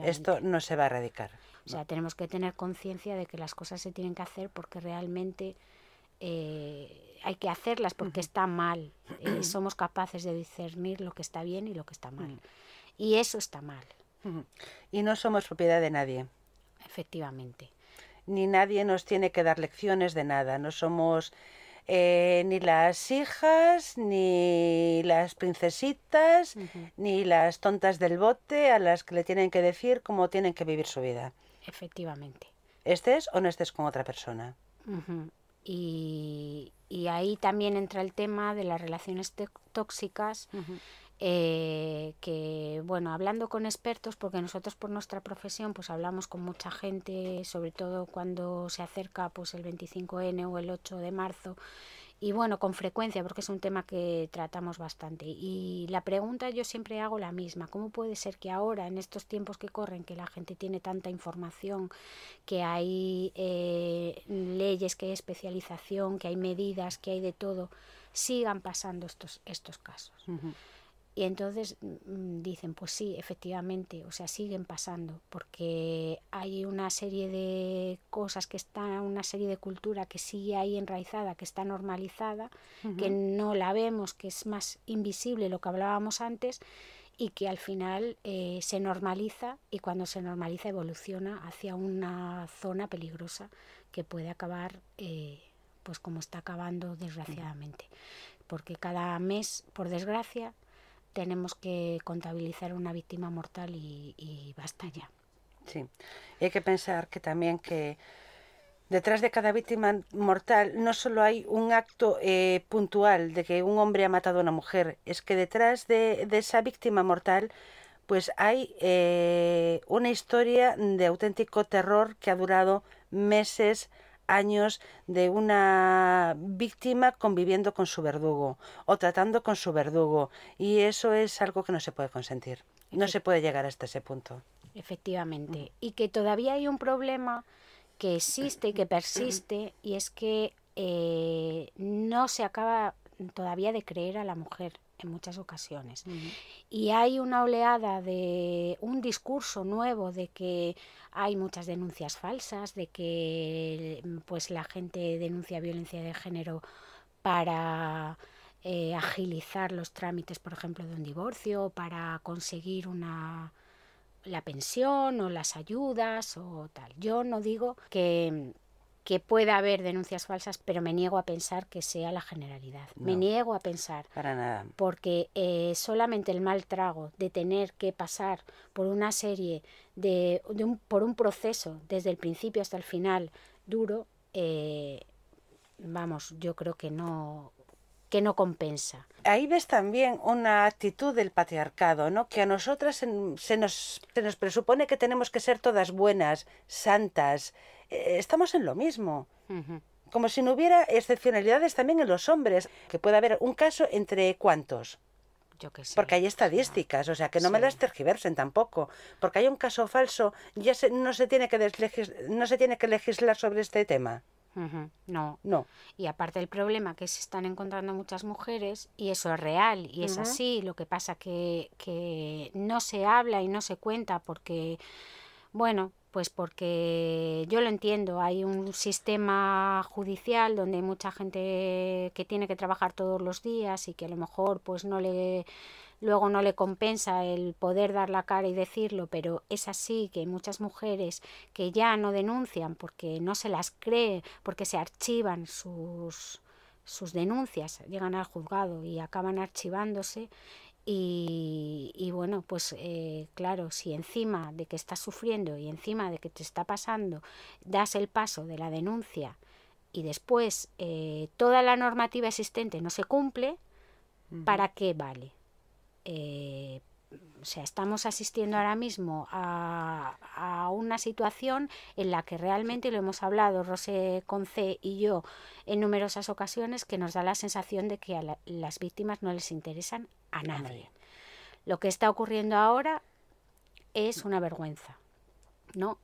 esto no se va a erradicar. O sea, tenemos que tener conciencia de que las cosas se tienen que hacer porque realmente hay que hacerlas, porque está mal. Somos capaces de discernir lo que está bien y lo que está mal. Y eso está mal. Y no somos propiedad de nadie. Efectivamente. Ni nadie nos tiene que dar lecciones de nada. No somos... ni las hijas, ni las princesitas, ni las tontas del bote a las que le tienen que decir cómo tienen que vivir su vida. Efectivamente. Estés o no estés con otra persona. Y ahí también entra el tema de las relaciones tóxicas, que, bueno, hablando con expertos, porque nosotros por nuestra profesión pues hablamos con mucha gente, sobre todo cuando se acerca pues el 25N o el 8 de marzo, y bueno, con frecuencia, porque es un tema que tratamos bastante. Y la pregunta yo siempre hago la misma: ¿cómo puede ser que ahora, en estos tiempos que corren, que la gente tiene tanta información, que hay leyes, que hay especialización, que hay medidas, que hay de todo, sigan pasando estos casos? Y entonces dicen, pues sí, efectivamente, o sea, siguen pasando, porque hay una serie de cosas que están, una serie de cultura que sigue ahí enraizada, que está normalizada, que no la vemos, que es más invisible, lo que hablábamos antes, y que al final se normaliza, y cuando se normaliza evoluciona hacia una zona peligrosa que puede acabar pues como está acabando desgraciadamente, porque cada mes, por desgracia, tenemos que contabilizar una víctima mortal y basta ya. Sí, y hay que pensar que también que detrás de cada víctima mortal no solo hay un acto puntual de que un hombre ha matado a una mujer, es que detrás de esa víctima mortal pues hay una historia de auténtico terror que ha durado meses, años, de una víctima conviviendo con su verdugo o tratando con su verdugo, y eso es algo que no se puede consentir, no se puede llegar hasta ese punto. Efectivamente, y que todavía hay un problema que existe y que persiste, y es que no se acaba todavía de creer a la mujer en muchas ocasiones. Y hay una oleada de un discurso nuevo de que hay muchas denuncias falsas, de que pues la gente denuncia violencia de género para agilizar los trámites, por ejemplo, de un divorcio, para conseguir la pensión o las ayudas o tal. Yo no digo que pueda haber denuncias falsas, pero me niego a pensar que sea la generalidad. No, me niego a pensar. Para nada. Porque solamente el mal trago de tener que pasar por una serie por un proceso desde el principio hasta el final duro, vamos, yo creo que no compensa. Ahí ves también una actitud del patriarcado, ¿no? Que a nosotras se nos presupone que tenemos que ser todas buenas, santas. Estamos en lo mismo. Como si no hubiera excepcionalidades también en los hombres, que puede haber un caso entre ¿cuántos? Yo que sé. Porque hay estadísticas, o sea, que no me las tergiversen tampoco. Porque hay un caso falso, ya no se tiene que legislar sobre este tema. No. No. Y aparte el problema que se están encontrando muchas mujeres, y eso es real y es así, lo que pasa que no se habla y no se cuenta porque, bueno, pues porque yo lo entiendo, hay un sistema judicial donde hay mucha gente que tiene que trabajar todos los días y que a lo mejor pues luego no le compensa el poder dar la cara y decirlo, pero es así, que hay muchas mujeres que ya no denuncian porque no se las cree, porque se archivan sus denuncias, llegan al juzgado y acaban archivándose. Y bueno, pues claro, si encima de que estás sufriendo y encima de que te está pasando das el paso de la denuncia y después toda la normativa existente no se cumple, ¿para qué vale? O sea, estamos asistiendo ahora mismo a una situación en la que realmente, lo hemos hablado Rosé Conce y yo en numerosas ocasiones, que nos da la sensación de que a las víctimas no les interesan a nadie. Lo que está ocurriendo ahora es una vergüenza, ¿no?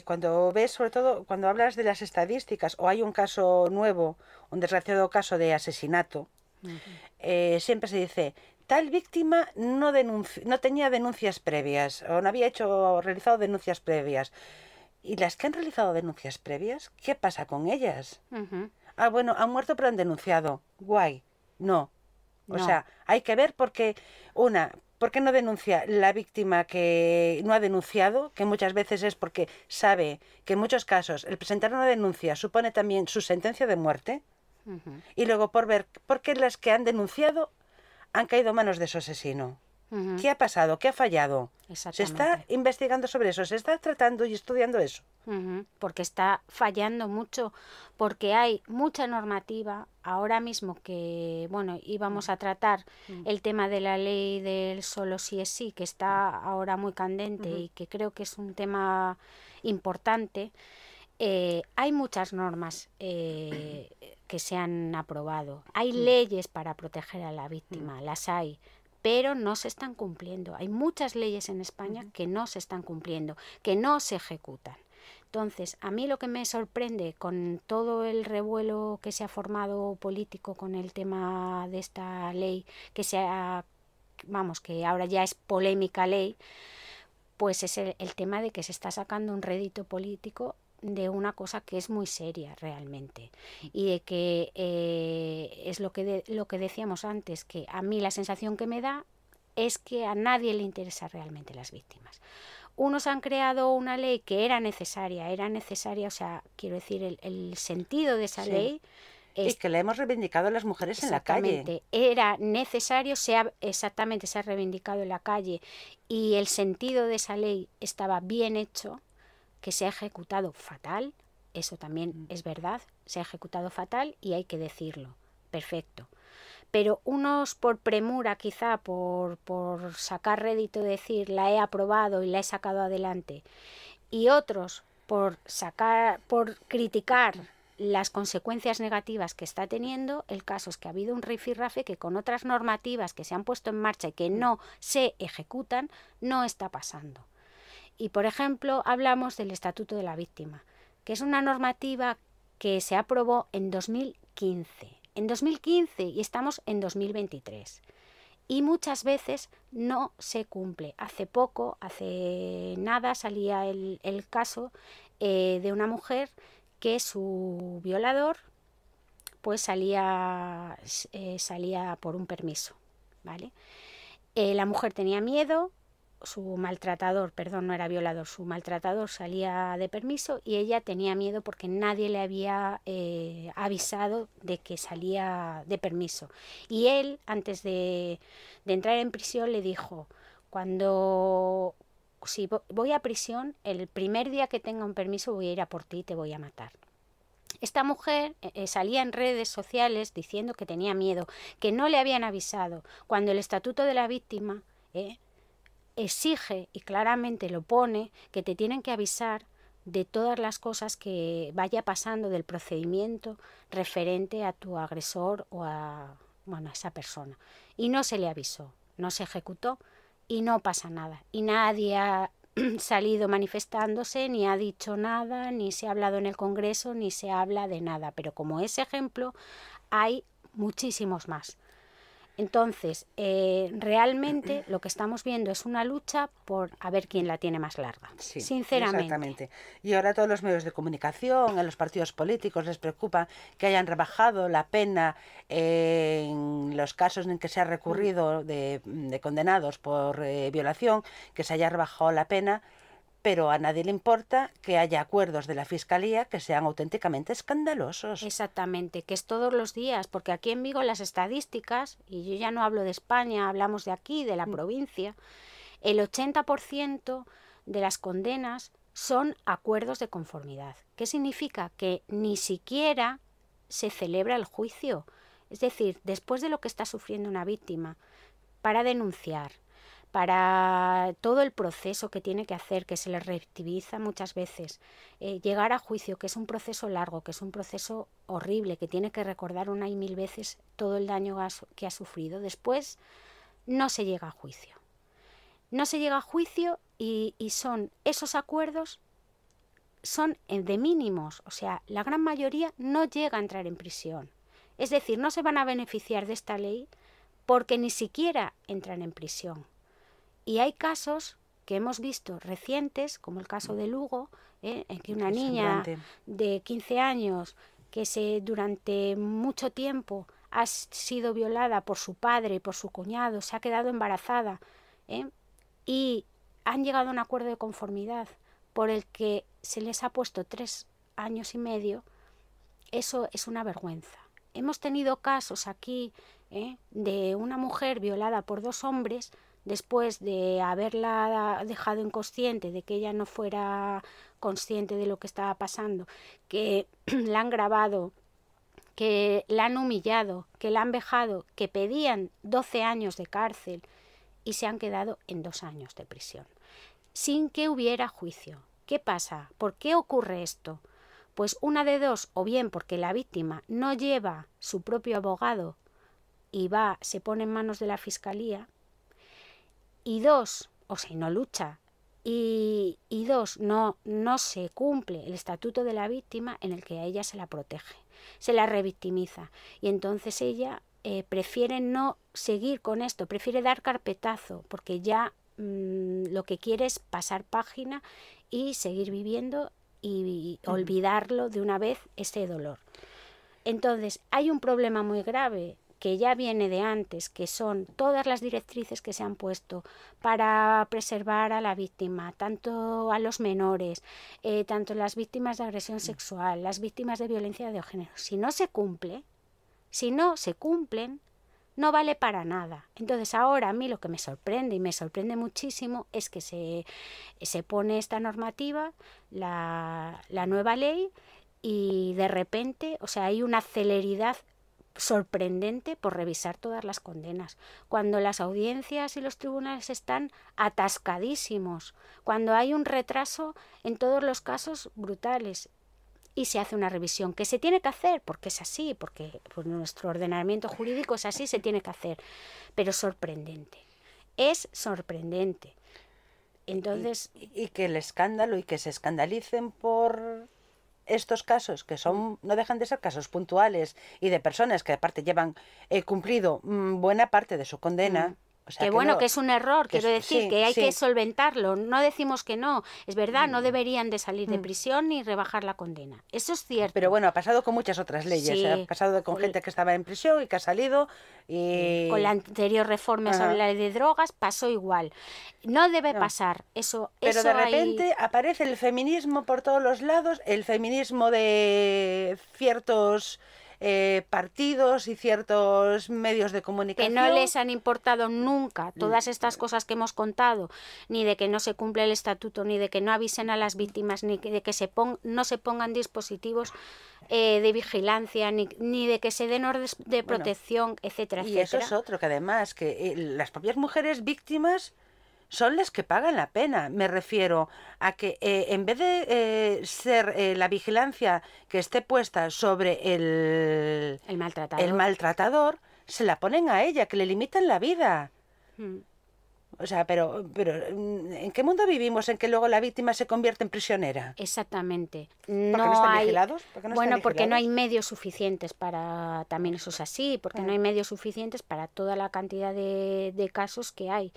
Cuando ves, sobre todo cuando hablas de las estadísticas o hay un caso nuevo, un desgraciado caso de asesinato, siempre se dice tal víctima no tenía denuncias previas o no había realizado denuncias previas. ¿Y las que han realizado denuncias previas? ¿Qué pasa con ellas? Ah, bueno, han muerto pero han denunciado. Guay. No. O sea, hay que ver ¿por qué no denuncia la víctima que no ha denunciado? Que muchas veces es porque sabe que en muchos casos el presentar una denuncia supone también su sentencia de muerte. Y luego por ver por qué las que han denunciado han caído en manos de su asesino. ¿Qué ha pasado? ¿Qué ha fallado? Se está investigando sobre eso, se está tratando y estudiando eso. Porque está fallando mucho, porque hay mucha normativa ahora mismo que, bueno, íbamos a tratar el tema de la ley del solo sí es sí, que está ahora muy candente y que creo que es un tema importante. Hay muchas normas que se han aprobado, hay leyes para proteger a la víctima, las hay, pero no se están cumpliendo. Hay muchas leyes en España que no se están cumpliendo, que no se ejecutan. Entonces, a mí lo que me sorprende con todo el revuelo que se ha formado político con el tema de esta ley, que ahora ya es polémica ley, pues es el tema de que se está sacando un rédito político de una cosa que es muy seria realmente, y de que es lo que decíamos antes, que a mí la sensación que me da es que a nadie le interesa realmente las víctimas. Unos han creado una ley que era necesaria, o sea, quiero decir, el sentido de esa ley y que la hemos reivindicado las mujeres en la calle. Era necesario, se ha reivindicado en la calle, y el sentido de esa ley estaba bien hecho. Que se ha ejecutado fatal, eso también es verdad, se ha ejecutado fatal y hay que decirlo, perfecto. Pero unos por premura, quizá por sacar rédito, decir la he aprobado y la he sacado adelante, y otros por criticar las consecuencias negativas que está teniendo. El caso es que ha habido un rifirrafe que con otras normativas que se han puesto en marcha y que no se ejecutan, no está pasando. Y, por ejemplo, hablamos del Estatuto de la Víctima, que es una normativa que se aprobó en 2015. En 2015 y estamos en 2023. Y muchas veces no se cumple. Hace nada, salía el caso de una mujer que su violador pues salía por un permiso, ¿vale? La mujer tenía miedo. Su maltratador salía de permiso y ella tenía miedo porque nadie le había avisado de que salía de permiso. Y él, antes de entrar en prisión, le dijo: si voy a prisión, el primer día que tenga un permiso voy a ir a por ti y te voy a matar. Esta mujer salía en redes sociales diciendo que tenía miedo, que no le habían avisado, cuando el Estatuto de la Víctima exige, y claramente lo pone, que te tienen que avisar de todas las cosas que vaya pasando del procedimiento referente a tu agresor o a esa persona. Y no se le avisó, no se ejecutó y no pasa nada. Y nadie ha salido manifestándose, ni ha dicho nada, ni se ha hablado en el Congreso, ni se habla de nada. Pero como ese ejemplo hay muchísimos más. Entonces, realmente lo que estamos viendo es una lucha por a ver quién la tiene más larga, sí, sinceramente. Exactamente. Y ahora todos los medios de comunicación, a los partidos políticos les preocupa que hayan rebajado la pena en los casos en que se ha recurrido de condenados por violación, que se haya rebajado la pena. Pero a nadie le importa que haya acuerdos de la Fiscalía que sean auténticamente escandalosos. Exactamente, que es todos los días, porque aquí en Vigo las estadísticas, y yo ya no hablo de España, hablamos de aquí, de la provincia, el 80% de las condenas son acuerdos de conformidad. ¿Qué significa? Que ni siquiera se celebra el juicio. Es decir, después de lo que está sufriendo una víctima, para denunciar, para todo el proceso que tiene que hacer, que se le reactiviza muchas veces, llegar a juicio, que es un proceso largo, que es un proceso horrible, que tiene que recordar una y mil veces todo el daño que ha sufrido. Después no se llega a juicio. No se llega a juicio y son esos acuerdos son de mínimos, o sea, la gran mayoría no llega a entrar en prisión. Es decir, no se van a beneficiar de esta ley porque ni siquiera entran en prisión. Y hay casos que hemos visto recientes, como el caso de Lugo, en que una niña de 15 años que durante mucho tiempo ha sido violada por su padre y por su cuñado, se ha quedado embarazada, y han llegado a un acuerdo de conformidad por el que se les ha puesto 3 años y medio. Eso es una vergüenza. Hemos tenido casos aquí de una mujer violada por 2 hombres después de haberla dejado inconsciente, de que ella no fuera consciente de lo que estaba pasando, que la han grabado, que la han humillado, que la han vejado, que pedían 12 años de cárcel y se han quedado en 2 años de prisión, sin que hubiera juicio. ¿Qué pasa? ¿Por qué ocurre esto? Pues una de dos, o bien porque la víctima no lleva su propio abogado y se pone en manos de la Fiscalía, y 2, o sea, no lucha, Y dos, no se cumple el estatuto de la víctima en el que a ella se la protege, se la revictimiza. Y entonces ella prefiere no seguir con esto, prefiere dar carpetazo, porque ya lo que quiere es pasar página y seguir viviendo y olvidarlo de una vez ese dolor. Entonces, hay un problema muy grave que ya viene de antes, que son todas las directrices que se han puesto para preservar a la víctima, tanto a los menores, tanto las víctimas de agresión sexual, las víctimas de violencia de género. Si no se cumplen, no vale para nada. Entonces ahora a mí lo que me sorprende, y me sorprende muchísimo, es que se pone esta normativa, la nueva ley, y de repente, o sea, hay una celeridad sorprendente por revisar todas las condenas, cuando las audiencias y los tribunales están atascadísimos, cuando hay un retraso en todos los casos brutales, y se hace una revisión que se tiene que hacer porque es así, porque pues, nuestro ordenamiento jurídico es así, se tiene que hacer, pero sorprendente, es sorprendente. Entonces, y que el escándalo y que se escandalicen por estos casos, que son no dejan de ser casos puntuales y de personas que aparte llevan cumplido buena parte de su condena. O sea, que bueno, no, que es un error, quiero decir, sí, que hay sí. que solventarlo, no decimos que no, es verdad, no deberían de salir de prisión ni rebajar la condena, eso es cierto. Pero bueno, ha pasado con muchas otras leyes, Sí. ha pasado con gente que estaba en prisión y que ha salido y... Con la anterior reforma sobre la ley de drogas pasó igual, no debe pasar, eso. Pero eso de repente aparece el feminismo por todos los lados, el feminismo de ciertos... partidos y ciertos medios de comunicación que no les han importado nunca todas estas cosas que hemos contado, ni de que no se cumple el estatuto, ni de que no avisen a las víctimas, ni de que no se pongan dispositivos de vigilancia, ni de que se den órdenes de protección, etcétera, y eso es otro, que además que las propias mujeres víctimas son las que pagan la pena. Me refiero a que en vez de ser la vigilancia que esté puesta sobre el maltratador, se la ponen a ella, que le limitan la vida. O sea, pero ¿en qué mundo vivimos en que luego la víctima se convierte en prisionera? Exactamente. ¿Por qué no están vigilados? Porque no hay medios suficientes para... También eso es así, porque no hay medios suficientes para toda la cantidad de casos que hay.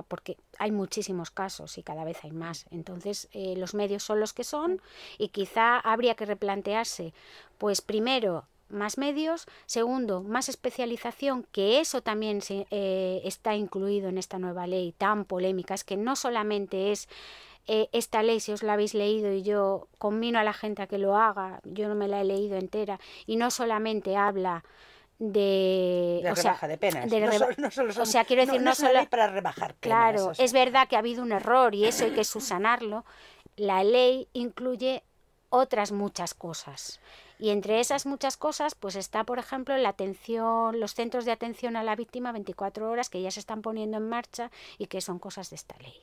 Porque hay muchísimos casos y cada vez hay más, entonces los medios son los que son, y quizá habría que replantearse, pues primero, más medios, segundo, más especialización, que eso también está incluido en esta nueva ley tan polémica. Es que no solamente es esta ley, si os la habéis leído, y yo conmino a la gente a que lo haga, yo no me la he leído entera, y no solamente habla de rebaja de penas, no solo son, o sea, quiero decir, no solo para rebajar penas. Claro, o sea. Es verdad que ha habido un error y eso hay que subsanarlo. La ley incluye otras muchas cosas, y entre esas muchas cosas pues está, por ejemplo, la atención, los centros de atención a la víctima 24 horas que ya se están poniendo en marcha y que son cosas de esta ley,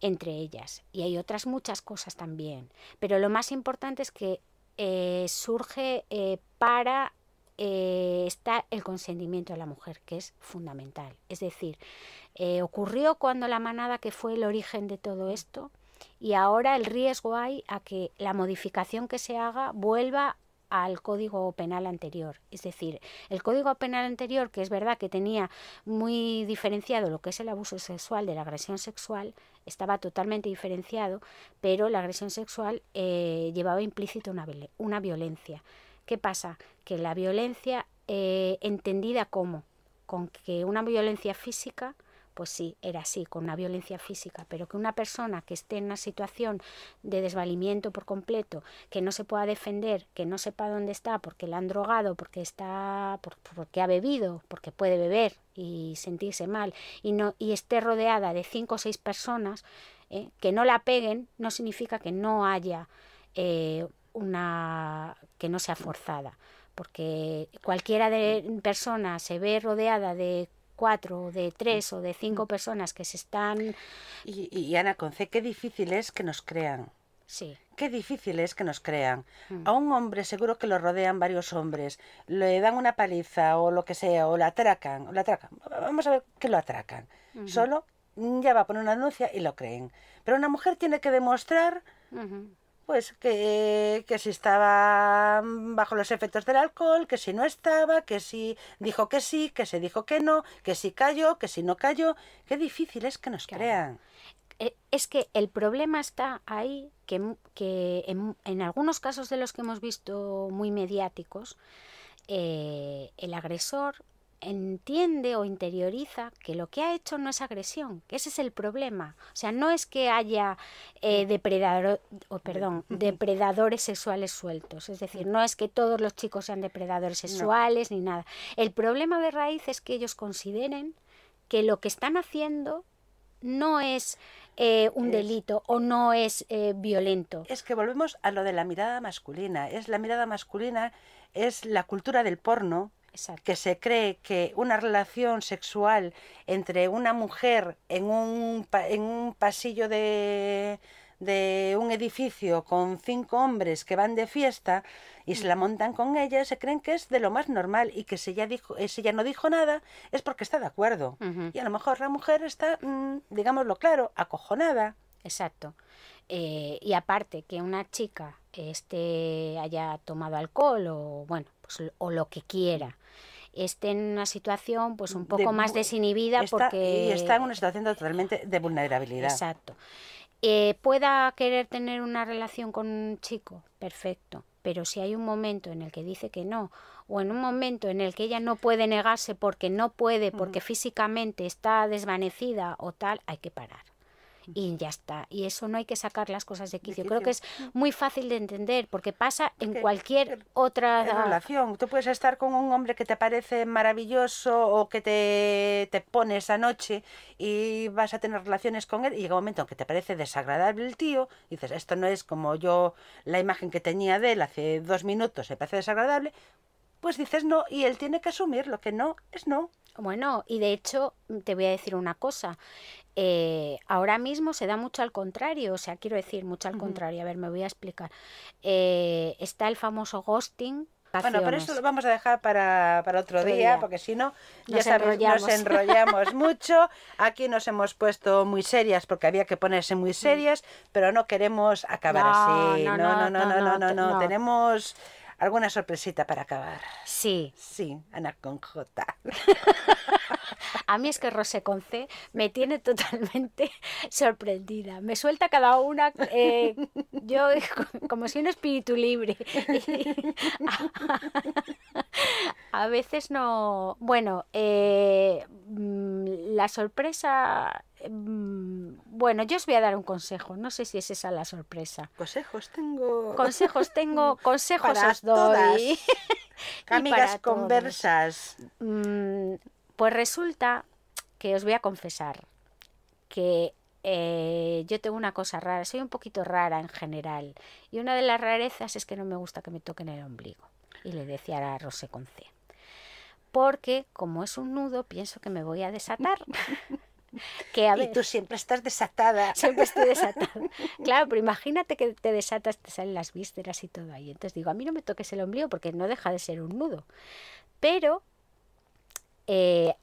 entre ellas, y hay otras muchas cosas también, pero lo más importante es que surge para está el consentimiento de la mujer, que es fundamental. Es decir, ocurrió cuando la manada, que fue el origen de todo esto, y ahora el riesgo hay a que la modificación que se haga vuelva al Código Penal anterior. Es decir, el Código Penal anterior, que es verdad que tenía muy diferenciado lo que es el abuso sexual de la agresión sexual, estaba totalmente diferenciado, pero la agresión sexual llevaba implícito una violencia. ¿Qué pasa? Que la violencia entendida como con que una violencia física, pues sí, era así, con una violencia física, pero que una persona que esté en una situación de desvalimiento por completo, que no se pueda defender, que no sepa dónde está porque la han drogado, porque ha bebido, porque puede beber y sentirse mal, y esté rodeada de 5 o 6 personas, que no la peguen, no significa que no haya que no sea forzada, porque cualquiera de persona se ve rodeada de 4, de 3 o de 5 personas que se están... Y Ana Conce, qué difícil es que nos crean. Sí. Qué difícil es que nos crean. A un hombre seguro que lo rodean varios hombres, le dan una paliza o lo que sea, o la atracan. Vamos a ver que lo atracan. Solo ya va a poner una denuncia y lo creen. Pero una mujer tiene que demostrar pues que si estaba bajo los efectos del alcohol, que si no estaba, que si dijo que sí, que se dijo que no, que si cayó, que si no cayó. Qué difícil es que nos crean. Es que el problema está ahí, que en algunos casos de los que hemos visto muy mediáticos, el agresor entiende o interioriza que lo que ha hecho no es agresión, que ese es el problema. O sea, no es que haya depredadores sexuales sueltos, es decir, no es que todos los chicos sean depredadores sexuales ni nada. El problema de raíz es que ellos consideren que lo que están haciendo no es un delito o no es violento. Es que volvemos a lo de la mirada masculina. La mirada masculina es la cultura del porno. Exacto. Que se cree que una relación sexual entre una mujer en un pasillo de un edificio con 5 hombres que van de fiesta y se la montan con ella, se creen que es de lo más normal y que si ella no dijo nada es porque está de acuerdo. Y a lo mejor la mujer está, digámoslo claro, acojonada. Exacto. Y aparte que una chica haya tomado alcohol o bueno, pues, o lo que quiera, esté en una situación pues un poco más desinhibida y está en una situación totalmente de vulnerabilidad. Exacto. Pueda querer tener una relación con un chico, perfecto, pero si hay un momento en el que dice que no, o en un momento en el que ella no puede negarse porque no puede, porque físicamente está desvanecida o tal, hay que parar. Y ya está. Y eso no hay que sacar las cosas de quicio. Creo que es muy fácil de entender porque pasa en cualquier otra relación. Tú puedes estar con un hombre que te parece maravilloso o que te pone esa noche y vas a tener relaciones con él y llega un momento en que te parece desagradable el tío y dices, esto no es como yo, la imagen que tenía de él hace 2 minutos, me parece desagradable. Pues dices no y él tiene que asumir lo que no es no. Bueno, y de hecho te voy a decir una cosa. Ahora mismo se da mucho al contrario, o sea, quiero decir mucho al contrario. A ver, me voy a explicar. Está el famoso ghosting. Bueno, pero eso lo vamos a dejar para otro día, porque si no, ya sabes, nos enrollamos mucho. Aquí nos hemos puesto muy serias porque había que ponerse muy serias, pero no queremos acabar así. No. Tenemos alguna sorpresita para acabar. Sí. Sí, Ana con J. A mí es que Rosé con C me tiene totalmente sorprendida. Me suelta cada una, yo como si un espíritu libre. A veces no... Bueno, la sorpresa... Bueno, yo os voy a dar un consejo. No sé si es esa la sorpresa. Consejos tengo. Consejos os doy. Amigas conversas. Pues resulta que os voy a confesar que yo tengo una cosa rara. Soy un poquito rara en general. Y una de las rarezas es que no me gusta que me toquen el ombligo. Y le decía a Rosé con C. Porque como es un nudo, pienso que me voy a desatar. Y tú siempre estás desatada. Siempre estoy desatada. Claro, pero imagínate que te desatas, te salen las vísceras y todo ahí. Entonces digo, a mí no me toques el ombligo porque no deja de ser un nudo. Pero,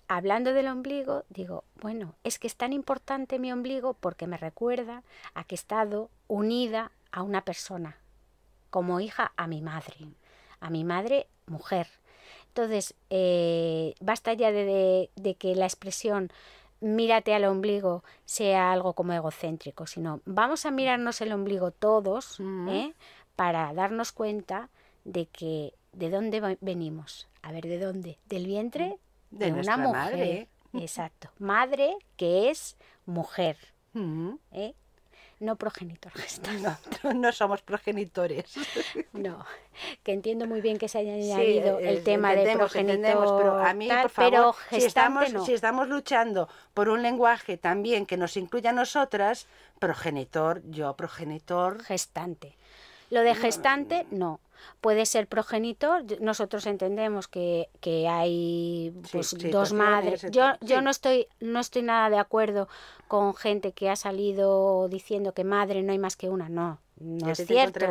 hablando del ombligo, digo, bueno, es que es tan importante mi ombligo porque me recuerda a que he estado unida a una persona, como hija a mi madre mujer. Entonces, basta ya de que la expresión mírate al ombligo sea algo como egocéntrico, sino vamos a mirarnos el ombligo todos para darnos cuenta de dónde venimos. A ver, ¿de dónde? Del vientre de una mujer. Madre. Exacto. Madre que es mujer. No progenitor gestante. No somos progenitores. No, que entiendo muy bien que se haya añadido el tema de progenitor, pero a mí, por favor, si estamos luchando por un lenguaje también que nos incluya a nosotras, progenitor. Gestante. Lo de gestante, no. Puede ser progenitor. Nosotros entendemos que hay pues, dos madres. Yo no estoy nada de acuerdo con gente que ha salido diciendo que madre no hay más que una. No es cierto.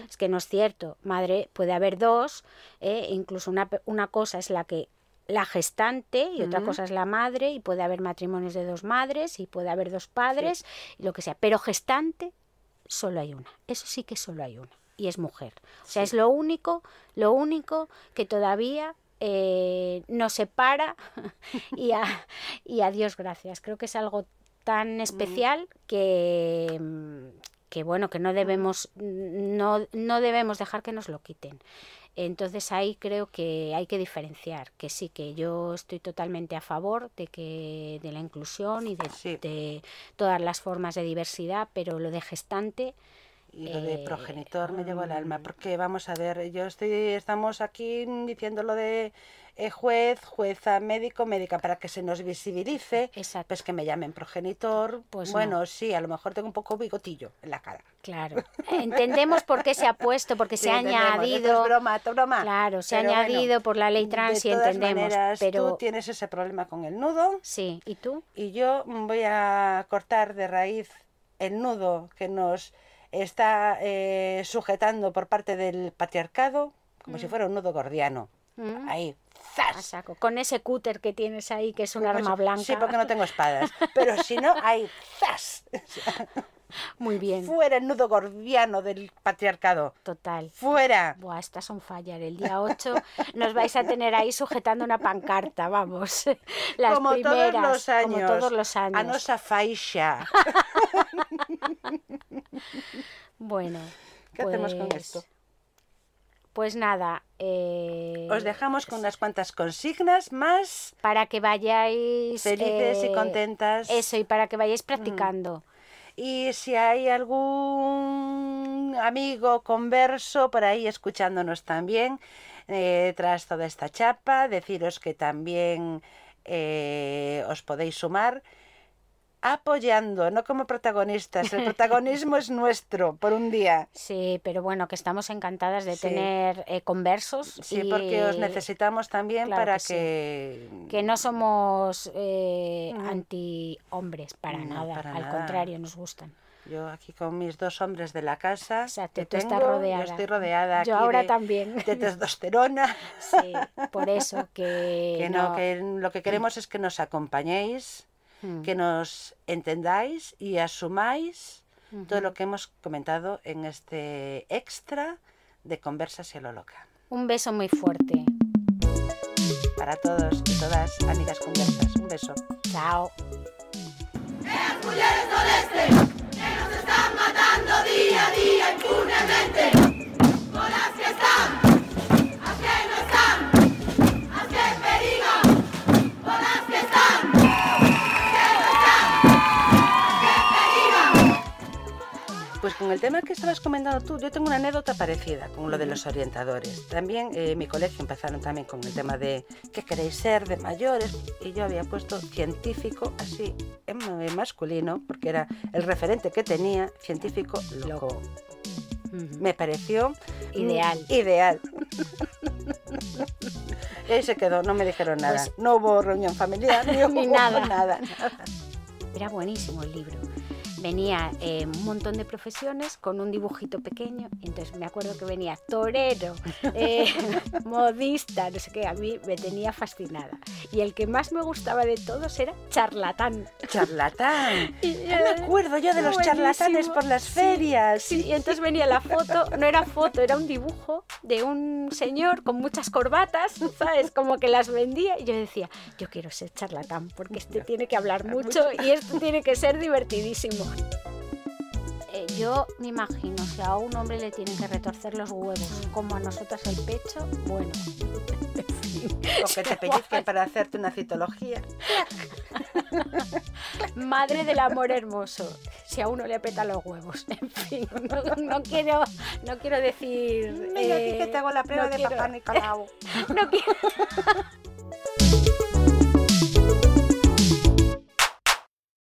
Es que no es cierto. Madre puede haber dos. Incluso una cosa es la que la gestante y otra cosa es la madre, y puede haber matrimonios de 2 madres y puede haber 2 padres y lo que sea, pero gestante solo hay una, eso sí que solo hay una, y es mujer. O sea, es lo único que todavía nos separa y a Dios gracias. Creo que es algo tan especial que bueno, que no debemos dejar que nos lo quiten. Entonces ahí creo que hay que diferenciar, que sí, que yo estoy totalmente a favor de la inclusión y de todas las formas de diversidad, pero lo de gestante y lo de progenitor me llegó al alma, porque vamos a ver, estamos aquí diciendo lo de jueza, médico, médica, para que se nos visibilice. Exacto. Pues que me llamen progenitor, pues bueno, no. Sí, a lo mejor tengo un poco bigotillo en la cara. Claro, entendemos por qué se ha puesto, porque se ha añadido. Esto es broma. Claro, se ha añadido por la ley trans y entendemos. Maneras, pero tú tienes ese problema con el nudo. Sí, ¿y tú? Y yo voy a cortar de raíz el nudo que nos está sujetando por parte del patriarcado, como si fuera un nudo gordiano. Ahí, ¡zas! Saco. Con ese cúter que tienes ahí, que es un arma blanca. Sí, porque no tengo espadas. Pero si no, ahí, ¡zas! Muy bien. Fuera el nudo gordiano del patriarcado. Total. Fuera. Buah, estás on fire. El día 8 nos vais a tener ahí sujetando una pancarta, vamos. Las como primeras. Todos los años. Como todos los años. A nosa faixa. Bueno. ¿Qué hacemos con esto? Pues nada. Os dejamos con unas cuantas consignas más. Para que vayáis. Felices y contentas. Eso, y para que vayáis practicando. Y si hay algún amigo converso por ahí escuchándonos también, tras toda esta chapa, deciros que también os podéis sumar apoyando, no como protagonistas. El protagonismo es nuestro por un día. Sí, pero bueno, que estamos encantadas de tener conversos. Sí, porque os necesitamos también, claro, para que no somos anti-hombres, para nada. Al contrario, nos gustan. Yo aquí con mis 2 hombres de la casa, exacto, tú estás rodeada. Yo estoy rodeada. Yo aquí ahora también. De testosterona. Sí, por eso que lo que queremos es que nos acompañéis, que nos entendáis y asumáis todo lo que hemos comentado en este extra de Conversas y a lo loca. Un beso muy fuerte. Para todos y todas, amigas conversas. Un beso. Chao. Las mujeres del este, que nos están matando día a día impunemente. Por las que están, las que no están, las que peligran. Por las que están. Pues con el tema que estabas comentando tú, yo tengo una anécdota parecida con lo de los orientadores. También en mi colegio empezaron también con el tema de ¿qué queréis ser de mayores? Y yo había puesto científico así en masculino, porque era el referente que tenía, científico loco. Me pareció ideal. Ideal. Y ahí se quedó, no me dijeron nada. Pues, no hubo reunión familiar, ni hubo nada. Era buenísimo el libro. Venía un montón de profesiones con un dibujito pequeño, y entonces me acuerdo que venía torero, modista, no sé qué, a mí me tenía fascinada. Y el que más me gustaba de todos era charlatán. ¡Charlatán! Me acuerdo yo de los charlatanes por las ferias. Sí, y entonces venía la foto, no era foto, era un dibujo de un señor con muchas corbatas, ¿sabes? Como que las vendía, y yo decía, yo quiero ser charlatán, porque este tiene que hablar mucho y esto tiene que ser divertidísimo. Yo me imagino, si a un hombre le tienen que retorcer los huevos como a nosotras el pecho, bueno, o que te pellizquen para hacerte una citología. Madre del amor hermoso, si a uno le apretan los huevos. En fin, no quiero decir... Mira, que te hago la prueba de Papá Nicolau. No quiero...